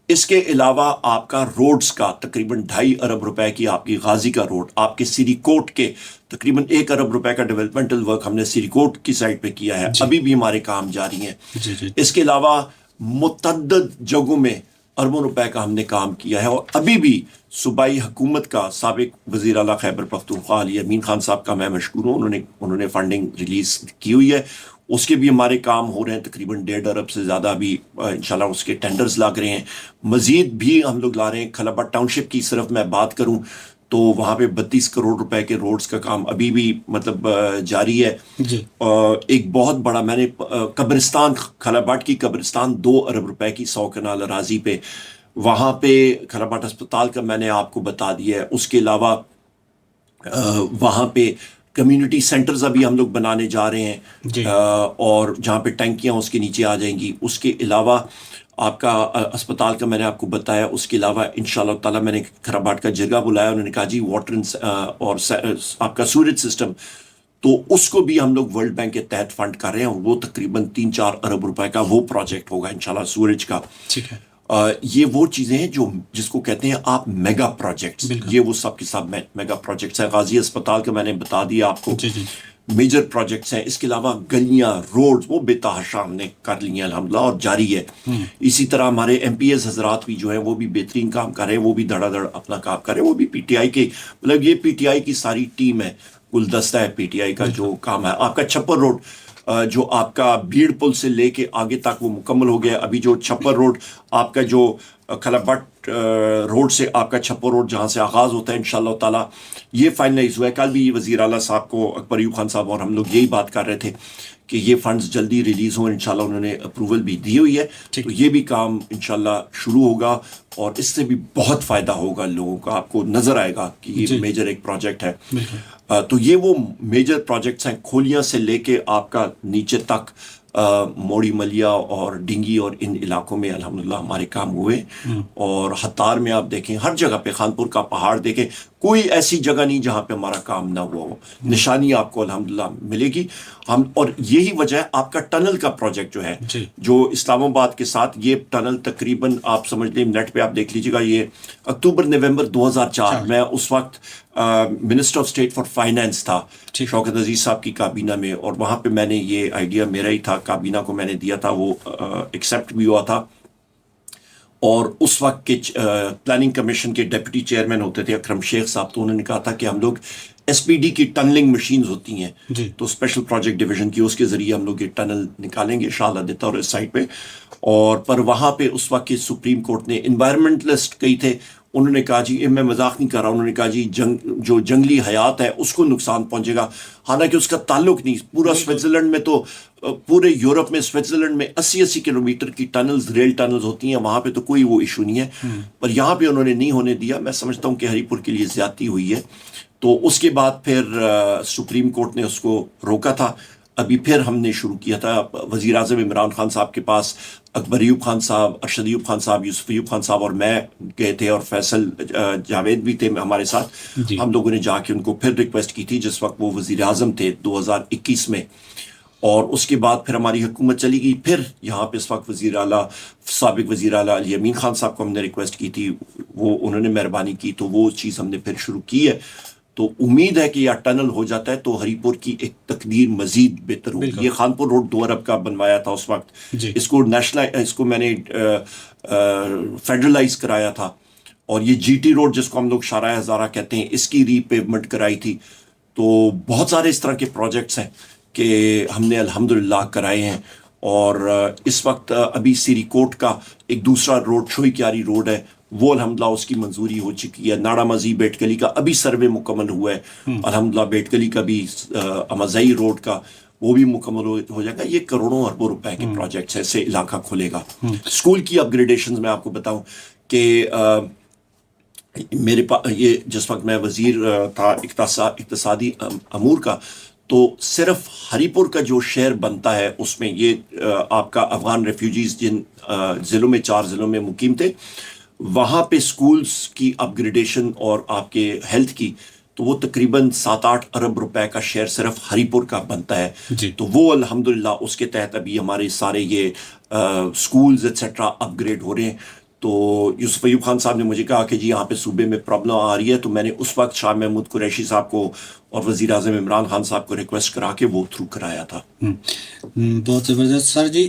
اس کے علاوہ آپ کا روڈز کا تقریباً 2.5 ارب روپے کی آپ کی غازی کا روڈ, آپ کے سری کوٹ کے تقریباً 1 ارب روپے کا ڈیولپمنٹل ورک ہم نے سری کوٹ کی سائڈ پہ کیا ہے. ابھی بھی ہمارے کام جاری ہیں. اس کے علاوہ متعدد جگہوں میں اربوں روپے کا ہم نے کام کیا ہے. اور ابھی بھی صوبائی حکومت کا سابق وزیر اعلیٰ خیبر پختونخوا علی امین خان صاحب کا میں مشکور ہوں, انہوں نے فنڈنگ ریلیز کی ہوئی ہے. اس کے بھی ہمارے کام ہو رہے ہیں, تقریباً 1.5 ارب سے زیادہ ابھی انشاءاللہ اس کے ٹینڈرز لگ رہے ہیں. مزید بھی ہم لوگ لا رہے ہیں. خلابہ ٹاؤن شپ کی صرف میں بات کروں تو وہاں پہ 32 کروڑ روپے کے روڈز کا کام ابھی بھی مطلب جاری ہے. جی. ایک بہت بڑا میں نے قبرستان, خلاباٹ کی قبرستان 2 ارب روپے کی 100 کنال اراضی پہ, وہاں پہ خلاباٹ اسپتال کا میں نے آپ کو بتا دیا ہے. اس کے علاوہ وہاں پہ کمیونٹی سینٹرز ابھی ہم لوگ بنانے جا رہے ہیں. جی. اور جہاں پہ ٹینکیاں اس کے نیچے آ جائیں گی. اس کے علاوہ آپ کا اسپتال کا میں نے آپ کو بتایا. اس کے علاوہ انشاءاللہ تعالیٰ میں نے خراباٹ کا جرگہ بلایا, انہوں نے کہا جی واٹر اور آپ کا سوریج سسٹم, تو اس کو بھی ہم لوگ ورلڈ بینک کے تحت فنڈ کر رہے ہیں, اور وہ تقریباً 3-4 ارب روپے کا وہ پروجیکٹ ہوگا انشاءاللہ سوریج کا. ٹھیک ہے. یہ وہ چیزیں ہیں جو جس کو کہتے ہیں آپ میگا پروجیکٹس, یہ وہ سب کے سب میگا پروجیکٹس ہیں. غازی اسپتال کا میں نے بتا دیا آپ کو, میجر پروجیکٹس ہیں. اس کے علاوہ گلیاں, روڈز وہ بے تحاشا ہم نے کر لی ہیں الحمدللہ, اور جاری ہے. اسی طرح ہمارے ایم پی ایز حضرات بھی جو ہیں وہ بھی بہترین کام کر رہے ہیں, وہ بھی دھڑا دھڑ اپنا کام کر رہے ہیں. وہ بھی پی ٹی آئی کے مطلب یہ پی ٹی آئی کی ساری ٹیم ہے, گلدستہ ہے پی ٹی آئی کا جو کام ہے. آپ کا چھپر روڈ جو آپ کا بھیڑ پل سے لے کے آگے تک وہ مکمل ہو گیا. ابھی جو چھپر روڈ آپ کا جو خلابٹ روڈ سے آپ کا چھپر روڈ جہاں سے آغاز ہوتا ہے انشاءاللہ تعالیٰ یہ فائنلائز ہوا ہے. کل بھی وزیر اعلیٰ صاحب کو اکبر ایوب خان صاحب اور ہم لوگ یہی بات کر رہے تھے کہ یہ فنڈز جلدی ریلیز ہوں انشاءاللہ. انہوں نے اپروول بھی دی ہوئی ہے, تو یہ بھی کام انشاءاللہ شروع ہوگا, اور اس سے بھی بہت فائدہ ہوگا لوگوں کا. آپ کو نظر آئے گا کہ یہ میجر ایک پروجیکٹ ہے. تو یہ وہ میجر پروجیکٹس ہیں, کھولیاں سے لے کے آپ کا نیچے تک, موڑی ملیا اور ڈنگی اور ان علاقوں میں الحمدللہ ہمارے کام ہوئے. اور ہتار میں آپ دیکھیں, ہر جگہ پہ, خانپور کا پہاڑ دیکھیں, کوئی ایسی جگہ نہیں جہاں پہ ہمارا کام نہ ہوا ہو. نشانی آپ کو الحمدللہ ملے گی. ہم اور یہی وجہ ہے آپ کا ٹنل کا پروجیکٹ جو ہے, جو اسلام آباد کے ساتھ یہ ٹنل تقریباً آپ سمجھ لیں, نیٹ پہ آپ دیکھ لیجیے گا, یہ اکتوبر نومبر 2004 میں اس وقت minister of state for finance تھا شوکت عزیز صاحب کی کابینہ میں, اور وہاں پہ میں نے یہ آئیڈیا میرا ہی تھا, کابینہ کو میں نے دیا تھا, وہ ایکسیپٹ بھی ہوا تھا. اور اس وقت کے پلاننگ کمیشن کے ڈپٹی چیئرمین ہوتے تھے اکرم شیخ صاحب, تو انہوں نے کہا تھا کہ ہم لوگ ایس پی ڈی کی ٹنلنگ مشینز ہوتی ہیں, تو اسپیشل پروجیکٹ ڈویژن کی, اس کے ذریعے ہم لوگ یہ ٹنل نکالیں گے شاہ دیتا اور اس سائٹ پہ. اور پر وہاں پہ اس وقت کے سپریم کورٹ نے, انوائرمنٹلسٹ کئی تھے, انہوں نے کہا جی میں مذاق نہیں کر رہا, انہوں نے کہا جی جو جنگلی حیات ہے اس کو نقصان پہنچے گا, حالانکہ اس کا تعلق نہیں. پورا سوئٹزرلینڈ میں تو, پورے یورپ میں, سوئٹزرلینڈ میں 80 کلومیٹر کی ٹنلز, ریل ٹنلز ہوتی ہیں, وہاں پہ تو کوئی وہ ایشو نہیں ہے. پر یہاں پہ انہوں نے نہیں ہونے دیا. میں سمجھتا ہوں کہ ہری پور کے لیے زیادتی ہوئی ہے. تو اس کے بعد پھر سپریم کورٹ نے اس کو روکا تھا. ابھی پھر ہم نے شروع کیا تھا. وزیر اعظم عمران خان صاحب کے پاس اکبر ایوب خان صاحب, ارشد ایوب خان صاحب, یوسف ایوب خان صاحب اور میں گئے تھے, اور فیصل جاوید بھی تھے ہمارے ساتھ. ہم لوگوں نے جا کے ان کو پھر ریکویسٹ کی تھی جس وقت وہ وزیر اعظم تھے 2021 میں. اور اس کے بعد پھر ہماری حکومت چلی گئی. پھر یہاں پہ اس وقت سابق وزیر اعلیٰ علی امین خان صاحب کو ہم نے ریکویسٹ کی تھی, وہ انہوں نے مہربانی کی, تو وہ چیز ہم نے پھر شروع کی ہے. تو امید ہے کہ یہ ٹنل ہو جاتا ہے تو ہری پور کی ایک تقدیر مزید بہتر ہوگی. یہ خانپور روڈ 2 ارب کا بنوایا تھا اس وقت, اس کو اس کو میں نے فیڈرلائز کرایا تھا. اور یہ جی ٹی روڈ جس کو ہم لوگ شارع ہزارہ کہتے ہیں, اس کی ری پیومنٹ کرائی تھی. تو بہت سارے اس طرح کے پروجیکٹس ہیں کہ ہم نے الحمدللہ کرائے ہیں. اور اس وقت ابھی سری کوٹ کا ایک دوسرا روڈ, چھوئی کیاری روڈ ہے, وہ الحمدللہ اس کی منظوری ہو چکی ہے. ناڑا مزی بیٹ گلی کا ابھی سروے مکمل ہوا ہے الحمدللہ. بیٹ گلی کا بھی, امزئی روڈ کا وہ بھی مکمل ہو جائے گا. یہ کروڑوں اربوں روپے کے پروجیکٹس ہیں, سے علاقہ کھلے گا. اسکول کی اپ گریڈیشنز میں آپ کو بتاؤں کہ میرے پاس یہ جس وقت میں وزیر تھا اقتصادی امور کا, تو صرف ہری پور کا جو شہر بنتا ہے اس میں یہ آپ کا افغان ریفیوجیز جن ضلعوں میں, 4 ضلعوں میں مقیم تھے, وہاں پہ سکولز کی اپ گریڈیشن اور آپ کے ہیلتھ کی, تو وہ تقریباً 7-8 ارب روپے کا شیئر صرف ہری پور کا بنتا ہے. تو وہ الحمدللہ اس کے تحت ابھی ہمارے سارے یہ سکولز ایٹسیٹرا اپ گریڈ ہو رہے ہیں. تو یوسف ایوب خان صاحب نے مجھے کہا کہ جی یہاں پہ صوبے میں پرابلم آ رہی ہے, تو میں نے اس وقت شاہ محمود قریشی صاحب کو اور وزیر اعظم عمران خان صاحب کو ریکویسٹ کرا کے وہ تھرو کرایا تھا. بہت زبردست سر جی.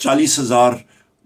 40,000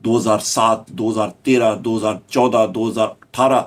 2007, 2013, 2014, 2018,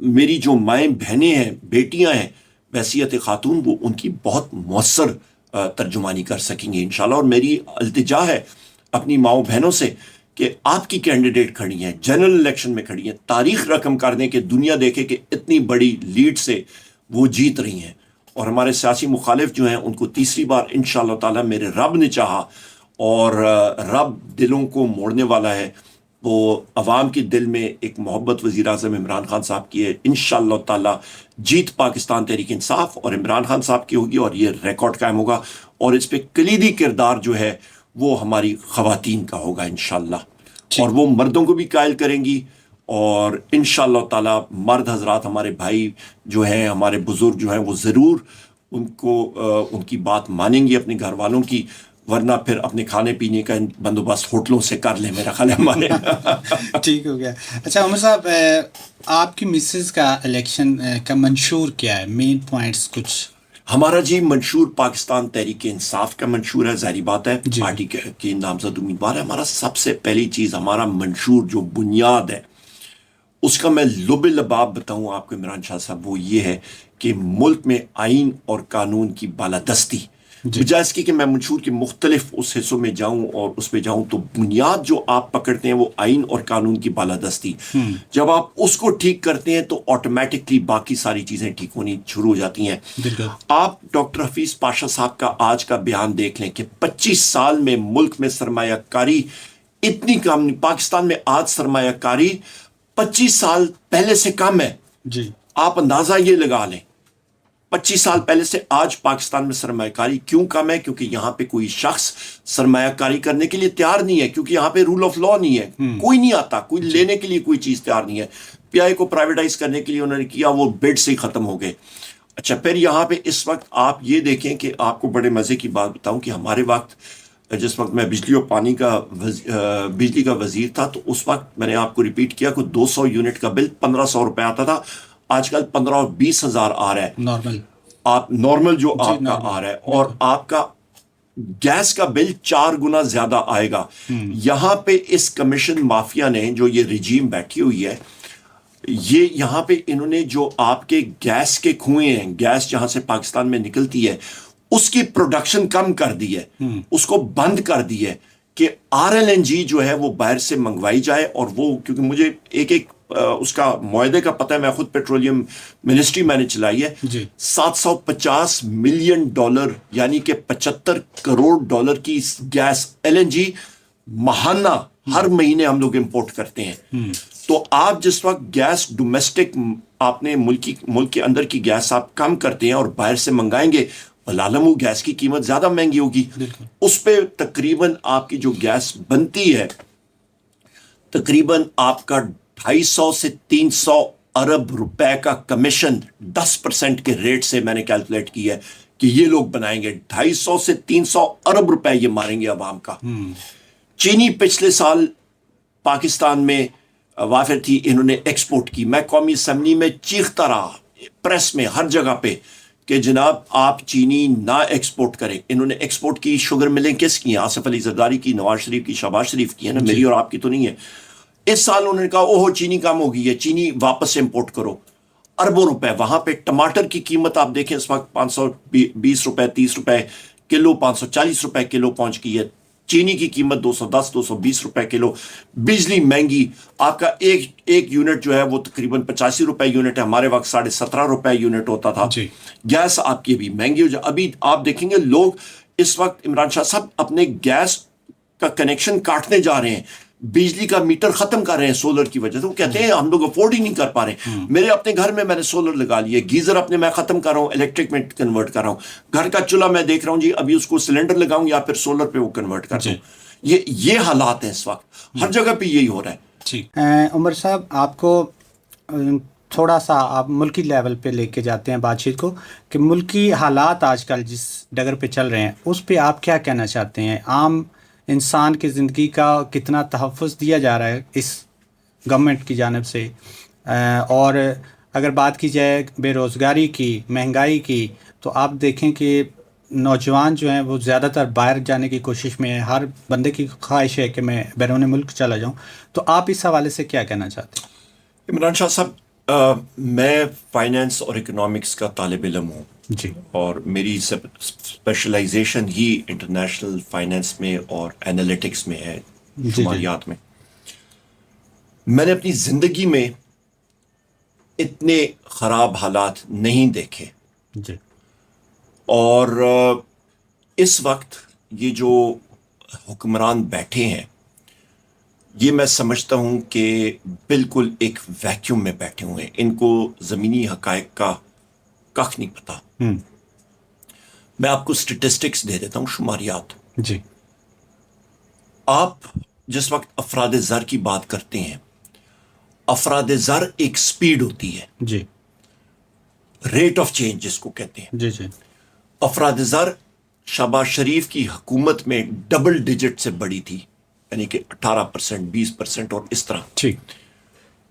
میری جو مائیں بہنیں ہیں بیٹیاں ہیں بحیثیت خاتون وہ ان کی بہت مؤثر ترجمانی کر سکیں گے انشاءاللہ. اور میری التجا ہے اپنی ماؤں بہنوں سے کہ آپ کی کینڈیڈیٹ کھڑی ہیں جنرل الیکشن میں کھڑی ہیں, تاریخ رقم کر دیں کہ دنیا دیکھے کہ اتنی بڑی لیڈ سے وہ جیت رہی ہیں. اور ہمارے سیاسی مخالف جو ہیں ان کو تیسری بار انشاءاللہ تعالی میرے رب نے چاہا, اور رب دلوں کو موڑنے والا ہے, وہ عوام کے دل میں ایک محبت وزیر اعظم عمران خان صاحب کی ہے. انشاءاللہ تعالی جیت پاکستان تحریک انصاف اور عمران خان صاحب کی ہوگی, اور یہ ریکارڈ قائم ہوگا, اور اس پہ کلیدی کردار جو ہے وہ ہماری خواتین کا ہوگا انشاءاللہ, اور وہ مردوں کو بھی قائل کریں گی. اور انشاءاللہ تعالی مرد حضرات ہمارے بھائی جو ہیں ہمارے بزرگ جو ہیں وہ ضرور ان کی بات مانیں گے اپنے گھر والوں کی, ورنہ پھر اپنے کھانے پینے کا بندوبست ہوٹلوں سے کر لیں میرا خیال ہے ہمارے. ٹھیک ہو گیا. اچھا عمر صاحب, آپ کی مسز کا الیکشن کا منشور کیا ہے, مین پوائنٹس کچھ؟ ہمارا جی منشور پاکستان تحریک انصاف کا منشور ہے, ظاہری بات ہے پارٹی کے نامزد امیدوار ہے. ہمارا سب سے پہلی چیز ہمارا منشور جو بنیاد ہے اس کا میں لب لباب بتاؤں آپ کو عمران شاہ صاحب, وہ یہ ہے کہ ملک میں آئین اور قانون کی بالادستی. بجائے اس کی کہ میں منشور کے مختلف اس حصوں میں جاؤں اور اس پہ جاؤں, تو بنیاد جو آپ پکڑتے ہیں وہ آئین اور قانون کی بالادستی. جب آپ اس کو ٹھیک کرتے ہیں تو آٹومیٹکلی باقی ساری چیزیں ٹھیک ہونی شروع ہو جاتی ہیں. آپ ڈاکٹر حفیظ پاشا صاحب کا آج کا بیان دیکھ لیں کہ 25 سال میں ملک میں سرمایہ کاری اتنی کم, پاکستان میں آج سرمایہ کاری 25 سال پہلے سے کم ہے. جی آپ اندازہ یہ لگا لیں 25 سال پہلے سے آج پاکستان میں سرمایہ کاری کیوں کم ہے؟ کیونکہ یہاں پہ کوئی شخص سرمایہ کاری کرنے کے لیے تیار نہیں ہے, کیونکہ یہاں پہ رول آف لا نہیں ہے, کوئی نہیں آتا, کوئی لینے کے لیے کوئی چیز تیار نہیں ہے. پی آئی کو پرائیویٹائز کرنے کے لیے انہوں نے کیا, وہ بڈ سے ہی ختم ہو گئے. اچھا پھر یہاں پہ اس وقت آپ یہ دیکھیں کہ آپ کو بڑے مزے کی بات بتاؤں کہ ہمارے وقت جس وقت میں بجلی اور پانی کا بجلی کا وزیر تھا, تو اس وقت میں نے آپ کو ریپیٹ کیا کہ 200 یونٹ کا بل 1500 روپے آتا تھا, آج کل 15 اور 20 ہزار آ رہا ہے نارمل. آپ نارمل جو آپ کا آ رہا ہے, اور آپ کا گیس کا بل 4 گنا زیادہ آئے گا. یہاں پہ اس کمیشن مافیا نے جو یہ رجیم بیٹھی ہوئی ہے, یہ یہاں پہ انہوں نے جو آپ کے گیس کے کنویں ہیں, گیس جہاں سے پاکستان میں نکلتی ہے اس کی پروڈکشن کم کر دی ہے, اس کو بند کر دی ہے کہ RLNG جو ہے وہ باہر سے منگوائی جائے. اور وہ کیونکہ مجھے ایک اس کا معاہدے کا پتہ ہے, میں خود پیٹرولیم منسٹری میں نے چلائی ہے, $750 ملین یعنی کہ 75 کروڑ ڈالر کی گیس LNG ماہانہ ہر مہینے ہم لوگ امپورٹ کرتے ہیں. تو آپ جس وقت گیس ڈومیسٹک آپ نے ملک کے اندر کی گیس آپ کم کرتے ہیں اور باہر سے منگائیں گے, العالم وہ گیس کی قیمت زیادہ مہنگی ہوگی. اس پہ تقریباً آپ کی جو گیس بنتی ہے تقریباً آپ کا 250 سے 300 ارب روپے کا کمیشن 10% کے ریٹ سے میں نے کیلکولیٹ کی ہے کہ یہ لوگ بنائیں گے. 250 سے 300 ارب روپے یہ ماریں گے عوام کا. چینی پچھلے سال پاکستان میں وافر تھی, انہوں نے ایکسپورٹ کی. میں قومی اسمبلی میں چیختا رہا, پریس میں, ہر جگہ پہ, کہ جناب آپ چینی نہ ایکسپورٹ کریں. انہوں نے ایکسپورٹ کی شوگر ملیں کس کی ہیں؟ آصف علی زرداری کی, نواز شریف کی, شہباز شریف کی ہے نا, میری اور آپ کی تو نہیں ہے. اس سال انہوں نے کہا اوہ چینی کم ہو گئی ہے, چینی واپس امپورٹ کرو. اربوں روپے. وہاں پہ ٹماٹر کی قیمت آپ دیکھیں اس وقت 520 روپے 30 روپے کلو, 540 روپے کلو پہنچ گئی ہے. چینی کی قیمت 210 220 روپے کلو. بجلی مہنگی, آپ کا ایک یونٹ جو ہے وہ تقریباً 85 روپے یونٹ ہے, ہمارے وقت 17.5 روپے یونٹ ہوتا تھا. گیس آپ کی بھی مہنگی ہو جائے. ابھی آپ دیکھیں گے لوگ اس وقت عمران شاہ صاحب اپنے گیس کا کنیکشن کاٹنے جا رہے ہیں, بجلی کا میٹر ختم کر رہے ہیں سولر کی وجہ سے. وہ کہتے ہیں ہم لوگ افورڈ ہی نہیں کر پا رہے. میرے اپنے گھر میں نے سولر لگا لیے, گیزر اپنے میں ختم کر رہا ہوں, الیکٹرک میں کنورٹ کر رہا ہوں. گھر کا چولہا میں دیکھ رہا ہوں جی ابھی اس کو سلنڈر لگاؤں یا پھر سولر پہ وہ کنورٹ کر دوں. یہ حالات ہیں اس وقت, ہر جگہ پہ یہی ہو رہا ہے. عمر صاحب آپ کو تھوڑا سا آپ ملکی لیول پہ لے کے جاتے ہیں بات چیت کو, کہ ملکی حالات آج کل جس ڈگر پہ چل رہے ہیں اس پہ آپ کیا کہنا چاہتے ہیں؟ عام انسان کی زندگی کا کتنا تحفظ دیا جا رہا ہے اس گورنمنٹ کی جانب سے؟ اور اگر بات کی جائے بے روزگاری کی, مہنگائی کی, تو آپ دیکھیں کہ نوجوان جو ہیں وہ زیادہ تر باہر جانے کی کوشش میں ہے. ہر بندے کی خواہش ہے کہ میں بیرون ملک چلا جاؤں. تو آپ اس حوالے سے کیا کہنا چاہتے ہیں؟ عمران شاہ صاحب میں فائنینس اور اکنامکس کا طالب علم ہوں جی اور میری اسپیشلائزیشن ہی انٹرنیشنل فائنینس میں اور انالیٹکس میں ہے، جی شماریات میں. میں نے اپنی زندگی میں اتنے خراب حالات نہیں دیکھے، جی اور اس وقت یہ جو حکمران بیٹھے ہیں یہ میں سمجھتا ہوں کہ بالکل ایک ویکیوم میں بیٹھے ہوئے ہیں. ان کو زمینی حقائق کا کخ نہیں پتا. ہوں میں آپ کو سٹیٹسٹکس دے دیتا ہوں، شماریات. جی آپ جس وقت افراد زر کی بات کرتے ہیں، افراد زر ایک سپیڈ ہوتی ہے، جی ریٹ آف چینج جس کو کہتے ہیں. جی جی افراد زر شہباز شریف کی حکومت میں ڈبل ڈیجٹ سے بڑی تھی، یعنی کہ 18%، 20% اور اس طرح. ٹھیک.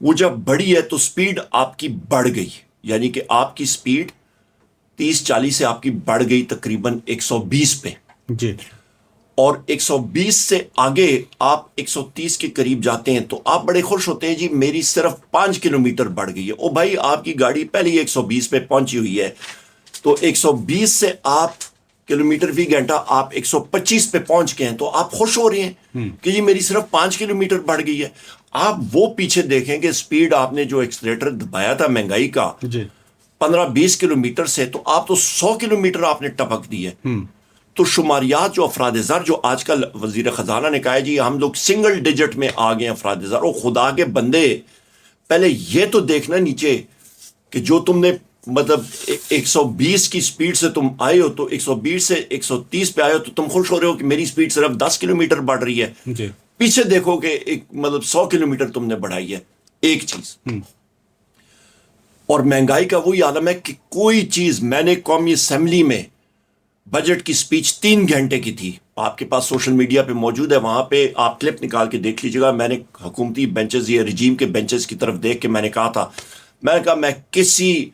وہ جب بڑی ہے تو سپیڈ آپ کی بڑھ گئی، یعنی کہ آپ کی سپیڈ 30-40 سے آپ کی بڑھ گئی تقریباً 120 پہ، جی اور 120 سے آگے آپ 130 کے قریب جاتے ہیں تو آپ بڑے خوش ہوتے ہیں، جی میری صرف 5 کلومیٹر بڑھ گئی ہے. او بھائی آپ کی گاڑی پہلے ہی 120 پہ پہنچی ہوئی ہے، تو 120 سے آپ کلومیٹر فی گھنٹہ آپ 125 پہ پہنچ گئے ہیں تو آپ خوش ہو رہے ہیں کہ جی میری صرف 5 کلومیٹر بڑھ گئی ہے. آپ وہ پیچھے دیکھیں کہ سپیڈ آپ نے جو ایکسلیٹر دبایا تھا مہنگائی کا جی 15-20 کلومیٹر سے، تو آپ تو 100 کلومیٹر آپ نے ٹپک دی ہے. تو شماریات جو افراد زر، جو آج کل وزیر خزانہ نے کہا ہے جی ہم لوگ سنگل ڈیجٹ میں آ گئے افراد زر، اور خدا کے بندے پہلے یہ تو دیکھنا نیچے کہ جو تم نے مطلب 120 کی سپیڈ سے تم آئے ہو، تو 120 سے 130 پہ آئے ہو تو تم خوش ہو رہے ہو کہ میری سپیڈ صرف 10 کلومیٹر بڑھ رہی ہے. جی پیچھے دیکھو کہ ایک مطلب 100 کلومیٹر تم نے بڑھائی ہے. ایک چیز. اور مہنگائی کا وہی عالم ہے کہ کوئی چیز، میں نے قومی اسمبلی میں بجٹ کی سپیچ 3 گھنٹے کی تھی، آپ کے پاس سوشل میڈیا پہ موجود ہے، وہاں پہ آپ کلپ نکال کے دیکھ لیجیے گا. میں نے حکومتی بینچز یا رجیم کے بینچز کی طرف دیکھ کے میں نے کہا تھا، میں نے کہا میں کسی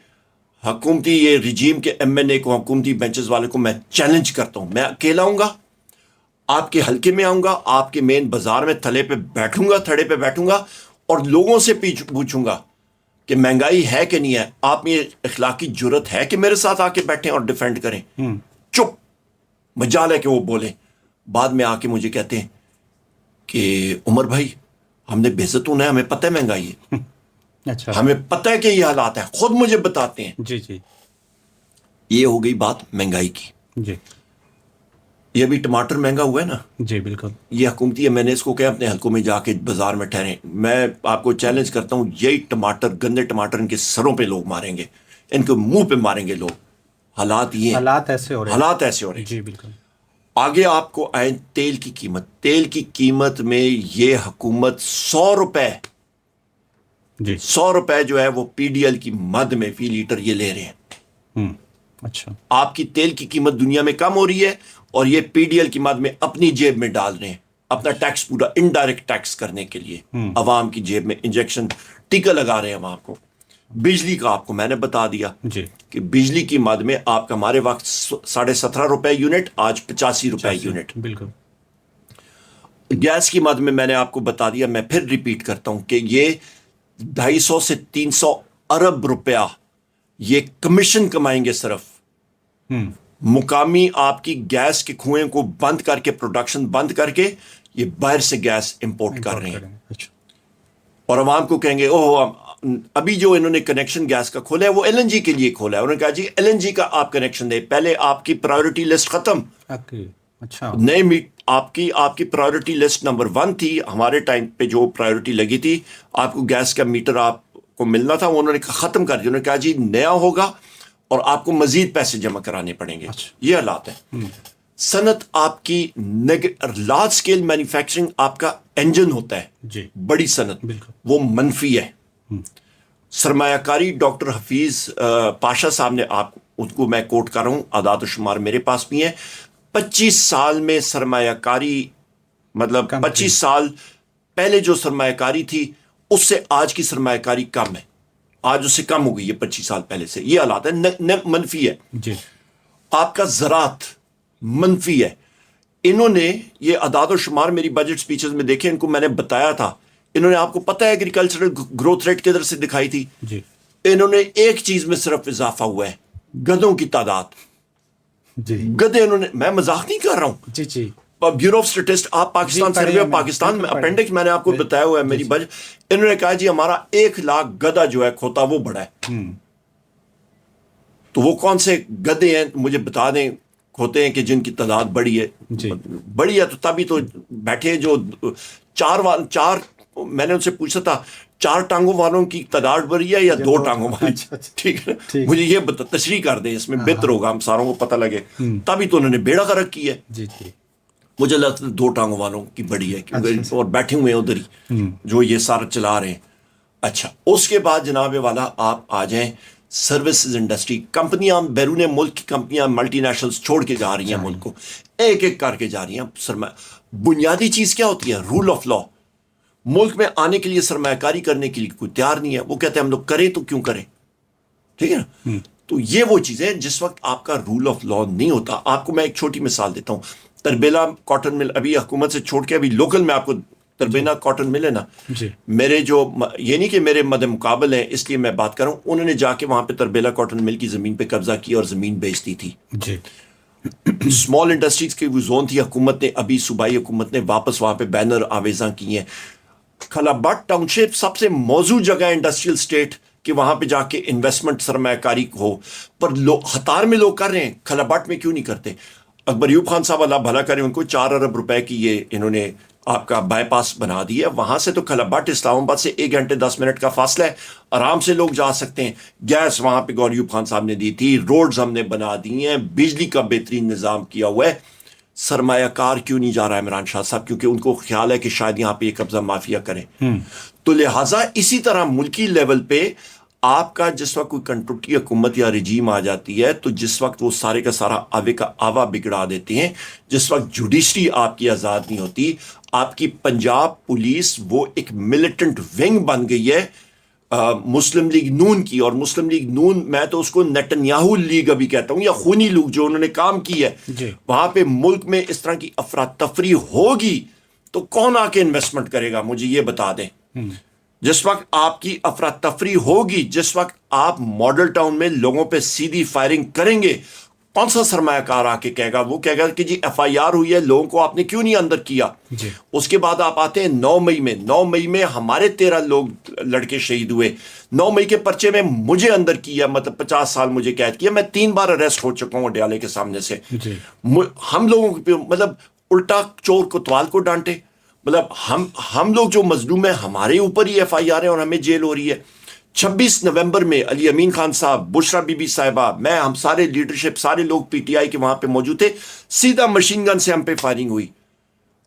حکومتی یہ رجیم کے ایم این اے کو، حکومتی بینچز والے کو میں چیلنج کرتا ہوں، میں اکیلا آؤں گا، آپ کے حلقے میں آؤں گا، آپ کے مین بازار میں تھڑے پہ بیٹھوں گا اور لوگوں سے پوچھوں گا کہ مہنگائی ہے کہ نہیں ہے. آپ میں یہ اخلاقی جرت ہے کہ میرے ساتھ آ کے بیٹھیں اور ڈیفینڈ کریں؟ چپ، مجال ہے کہ وہ بولیں. بعد میں آ کے مجھے کہتے ہیں کہ عمر بھائی ہم نے بے عزت ہونا ہے، ہمیں پتہ ہے مہنگائی ہے، اچھا ہمیں پتہ ہے کہ یہ حالات ہیں، خود مجھے بتاتے ہیں. جی جی یہ ہو گئی بات مہنگائی کی. جی یہ ابھی ٹماٹر مہنگا ہوا ہے نا، جی بالکل. یہ حکومتی میں نے اس کو کہا اپنے حلقوں میں جا کے بازار میں ٹھہریں. میں آپ کو چیلنج کرتا ہوں، یہی ٹماٹر، گندے ٹماٹر ان کے سروں پہ لوگ ماریں گے، ان کے منہ پہ ماریں گے لوگ. حالات یہ ہیں، حالات ایسے ہو رہے ہیں. حالات ایسے ہو رہے ہیں. جی بالکل. آگے آپ کو آئیں تیل کی قیمت. تیل کی قیمت میں یہ حکومت 100 جی روپے جو ہے وہ پی ڈی ایل کی مد میں فی لیٹر یہ لے رہے ہیں. اچھا. آپ کی تیل کی قیمت دنیا میں کم ہو رہی ہے اور یہ پی ڈی ایل کی مد میں اپنی جیب میں ڈال رہے ہیں، اپنا ٹیکس پورا انڈائریکٹ ٹیکس کرنے کے لیے عوام کی جیب میں انجیکشن ٹیکا لگا رہے ہیں عوام کو. بجلی کا آپ کو میں نے بتا دیا جی کہ بجلی کی مد میں آپ کا ہمارے وقت 17.5 یونٹ، آج 85 روپے یونٹ. بالکل. گیس کی مد میں نے آپ کو بتا دیا، میں پھر ریپیٹ کرتا ہوں کہ یہ 250 سے 300 ارب روپیہ یہ کمیشن کمائیں گے صرف. مقامی آپ کی گیس کے کنویں کو بند کر کے، پروڈکشن بند کر کے یہ باہر سے گیس امپورٹ کر رہے ہیں. اچھا. اور عوام کو کہیں گے ابھی جو انہوں نے کنیکشن گیس کا کھولا ہے وہ ایل این جی کے لیے کھولا ہے. انہوں نے کہا جی ایل این جی کا آپ کنیکشن دیں، پہلے آپ کی پرائیورٹی لسٹ ختم. اچھا. نئے آپ کی پرائیورٹی لسٹ نمبر 1 تھی. ہمارے ٹائم پہ جو پرائیورٹی لگی تھی، آپ کو گیس کا میٹر آپ کو ملنا تھا، انہوں نے ختم کر دیا. انہوں نے کہا جی نیا ہوگا اور آپ کو مزید پیسے جمع کرانے پڑیں گے. یہ حالات ہیں. صنعت آپ کی لارج سکیل مینوفیکچرنگ آپ کا انجن ہوتا ہے. جی. بڑی صنعت وہ منفی ہے. سرمایہ کاری، ڈاکٹر حفیظ پاشا صاحب نے، آپ ان کو میں کوٹ کر رہا ہوں، اعداد و شمار میرے پاس بھی ہیں، 25 سال میں سرمایہ کاری، مطلب 25 سال پہلے جو سرمایہ کاری تھی اس سے آج کی سرمایہ کاری کم ہے، آج اس سے کم ہو گئی ہے 25 سال پہلے سے. یہ حالات ہے، منفی ہے. جی. آپ کا زراعت منفی ہے. انہوں نے یہ اعداد و شمار میری بجٹ سپیچز میں دیکھے، ان کو میں نے بتایا تھا انہوں نے آپ کو پتہ ہے ایگریکلچرل گروتھ ریٹ کدھر سے دکھائی تھی؟ جی انہوں نے ایک چیز میں صرف اضافہ ہوا ہے، گدھوں کی تعداد. جی گدھے انہوں نے، میں مذاق نہیں کر رہا ہوں. جی جی بیورو آف اسٹیٹسٹ، آپ پاکستان سروے آف پاکستان میں اپینڈکس میں نے آپ کو بتایا ہوا ہے میری بج، انہوں نے کہا جی ہمارا 1,00,000 گدھا جو ہے کھوتا وہ بڑا ہے. تو وہ کون سے گدھے ہیں مجھے بتا دیں کھوتے ہیں کہ جن کی تعداد بڑی ہے؟ بڑی ہے تو تبھی تو بیٹھے جو چار میں نے ان سے پوچھا تھا 4 ٹانگوں والوں کی تعداد بڑی ہے یا 2 ٹانگوں والی؟ ٹھیک ہے، مجھے یہ تشریح کر دیں، اس میں بہتر ہوگا، ہم ساروں کو پتہ لگے. تبھی تو انہوں نے بیڑا غرق کی ہے. جی جی مجھے لگتا ہے 2 ٹانگوں والوں کی بڑی ہے کیونکہ اور بیٹھے ہوئے ہیں ادھر ہی جو یہ سارا چلا رہے ہیں. اچھا، اس کے بعد جناب والا آپ آ جائیں سروسز انڈسٹری. کمپنیاں بیرون ملک کی کمپنیاں ملٹی نیشنلز چھوڑ کے جا رہی ہیں ملک کو، ایک ایک کر کے جا رہی ہیں. بنیادی چیز کیا ہوتی ہے؟ Role of law. ملک میں آنے کے لیے سرمایہ کاری کرنے کے لیے کوئی تیار نہیں ہے، وہ کہتے ہیں ہم لوگ کریں تو کیوں کریں. ٹھیک ہے نا؟ تو یہ وہ چیزیں جس وقت آپ کا رول آف لا نہیں ہوتا. آپ کو میں ایک چھوٹی مثال دیتا ہوں. تربیلا کاٹن مل ابھی حکومت سے چھوڑ کے ابھی لوکل میں آپ کو تربیلا کاٹن مل ہے نا، میرے جو یہ نہیں کہ میرے مد مقابل ہیں اس لیے میں بات کر رہا ہوں، انہوں نے جا کے وہاں پہ تربیلا کاٹن مل کی زمین پہ قبضہ کیا اور زمین بیچتی تھی. جی اسمال انڈسٹریز کی وہ زون تھی، حکومت نے ابھی صوبائی حکومت نے واپس وہاں پہ بینر آویزاں کی ہیں. خلابٹ ٹاؤن شپ سب سے موزوں جگہ ہے انڈسٹریل اسٹیٹ کہ وہاں پہ جا کے انویسٹمنٹ سرمایہ کاری ہو، پر ہتار میں لوگ کر رہے ہیں، خلابٹ میں کیوں نہیں کرتے؟ اکبر ایوب خان صاحب اللہ بھلا کریں، ان کو 4 ارب روپے کی یہ انہوں نے آپ کا بائی پاس بنا دیا. وہاں سے تو خلابٹ اسلام آباد سے 1 گھنٹے 10 منٹ کا فاصلہ ہے، آرام سے لوگ جا سکتے ہیں. گیس وہاں پہ گور ایوب خان صاحب نے دی تھی، روڈز ہم نے بنا دی ہیں، بجلی کا بہترین نظام کیا ہوا ہے. سرمایہ کار کیوں نہیں جا رہا ہے عمران شاہ صاحب؟ کیونکہ ان کو خیال ہے کہ شاید یہاں پہ یہ قبضہ مافیا کریں. تو لہٰذا اسی طرح ملکی لیول پہ آپ کا جس وقت کوئی کنٹروٹی حکومت یا رجیم آ جاتی ہے تو جس وقت وہ سارے کا سارا آوے کا آوا بگڑا دیتے ہیں، جس وقت جوڈیشری آپ کی آزاد نہیں ہوتی، آپ کی پنجاب پولیس وہ ایک ملیٹنٹ ونگ بن گئی ہے مسلم لیگ نون کی. اور مسلم لیگ نون میں تو اس کو نیتنیاہو لیگ ابھی کہتا ہوں، یا خونی لیگ جو انہوں نے کام کی ہے. وہاں پہ ملک میں اس طرح کی افراتفری ہوگی تو کون آ کے انویسٹمنٹ کرے گا؟ مجھے یہ بتا دیں. جس وقت آپ کی افراتفری ہوگی، جس وقت آپ ماڈل ٹاؤن میں لوگوں پہ سیدھی فائرنگ کریں گے، کون سا سرمایہ کار آ کے کہے گا؟ وہ کہے گا کہ جی ایف آئی آر ہوئی ہے، لوگوں کو آپ نے کیوں نہیں اندر کیا؟ اس کے بعد آپ آتے ہیں 9 مئی میں ہمارے 13 لوگ لڑکے شہید ہوئے. 9 مئی کے پرچے میں مجھے اندر کیا، مطلب 50 سال مجھے قید کیا. میں 3 بار اریسٹ ہو چکا ہوں اڈیالے کے سامنے سے. ہم لوگوں کو مطلب الٹا چور کوتوال کو ڈانٹے. مطلب ہم لوگ جو مظلوم ہیں ہمارے اوپر ہی ایف آئی آر ہے اور ہمیں جیل ہو رہی ہے. 26 نومبر میں علی امین خان صاحب، بشرا بی بی صاحبہ، میں، ہم سارے لیڈرشپ، سارے لوگ پی ٹی آئی کے وہاں پہ موجود تھے. سیدھا مشین گن سے ہم پہ فائرنگ ہوئی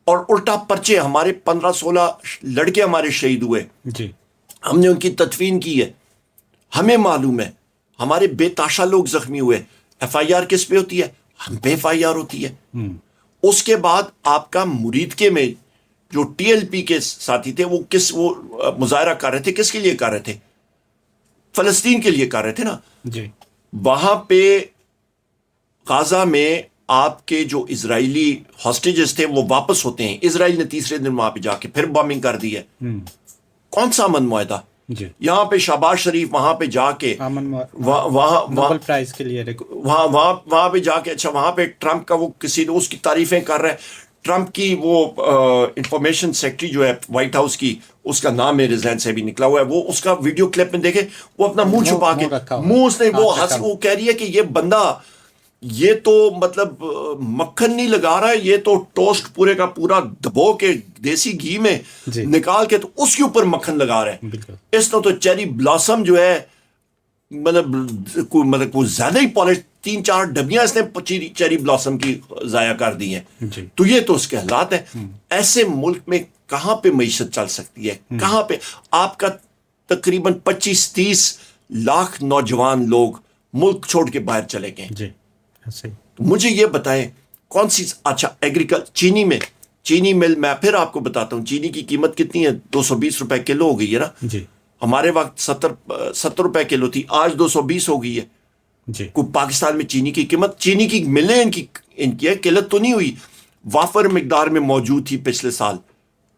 اور الٹا پرچے، ہمارے 15-16 لڑکے ہمارے شہید ہوئے. ہم نے ان کی تدفین کی ہے. ہمیں معلوم ہے ہمارے بے تاشا لوگ زخمی ہوئے. ایف آئی آر کس پہ ہوتی ہے؟ ہم پہ ایف آئی آر ہوتی ہے. اس کے بعد آپ کا مریدکے میں جو ٹی ایل پی کے ساتھی تھے وہ مظاہرہ کر رہے تھے، کس کے لیے کر رہے تھے؟ فلسطین کے لیے کر رہے تھے نا. وہاں پہ غازہ میں آپ کے جو اسرائیلی ہاسٹیجز تھے وہ واپس ہوتے ہیں. اسرائیل نے تیسرے دن وہاں پہ جا کے پھر بامبنگ کر دی ہے. کون سا امن معاہدہ؟ یہاں پہ شہباز شریف وہاں پہ جا کے نوبل پرائز کے لیے وہاں پہ جا کے، اچھا وہاں پہ ٹرمپ کا وہ کسی اس کی تعریفیں کر رہے ہیں. ٹرمپ کی وہ انفارمیشن سیکٹری جو ہے وائٹ ہاؤس کی، اس کا نام میرے ذہن سے بھی نکلا ہوا ہے، وہ اس کا ویڈیو کلپ میں دیکھے، وہ اپنا منہ چھپا کے منہ اس نے وہ کہہ رہی ہے کہ یہ بندہ یہ تو مطلب مکھن نہیں لگا رہا ہے، یہ تو ٹوسٹ پورے کا پورا دبو کے دیسی گھی میں نکال کے تو اس کے اوپر مکھن لگا رہے ہیں. اس نے تو چیری بلاسم جو ہے مطلب وہ زیادہ ہی پالش، 3-4 ڈبیاں اس نے چیری بلاسم کی ضائع کر دی ہیں. تو یہ تو اس کے حالات ہیں. ایسے ملک میں کہاں پہ معیشت چل سکتی ہے؟ کہاں پہ آپ کا تقریباً 25-30 لاکھ نوجوان لوگ ملک چھوڑ کے باہر چلے گئے. مجھے یہ بتائیں کون سی، اچھا چینی مل میں پھر آپ کو بتاتا ہوں چینی کی قیمت کتنی ہے. 220 روپے کلو ہو گئی ہے نا. ہمارے وقت 70 روپے کلو تھی، آج 220 ہو گئی ہے. کوئی پاکستان میں چینی کی قیمت، چینی کی ملیں ان کی قلت تو نہیں ہوئی، وافر مقدار میں موجود تھی پچھلے سال.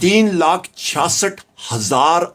3,66,000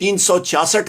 366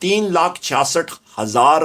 3,66,000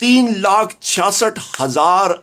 3,66,000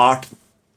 8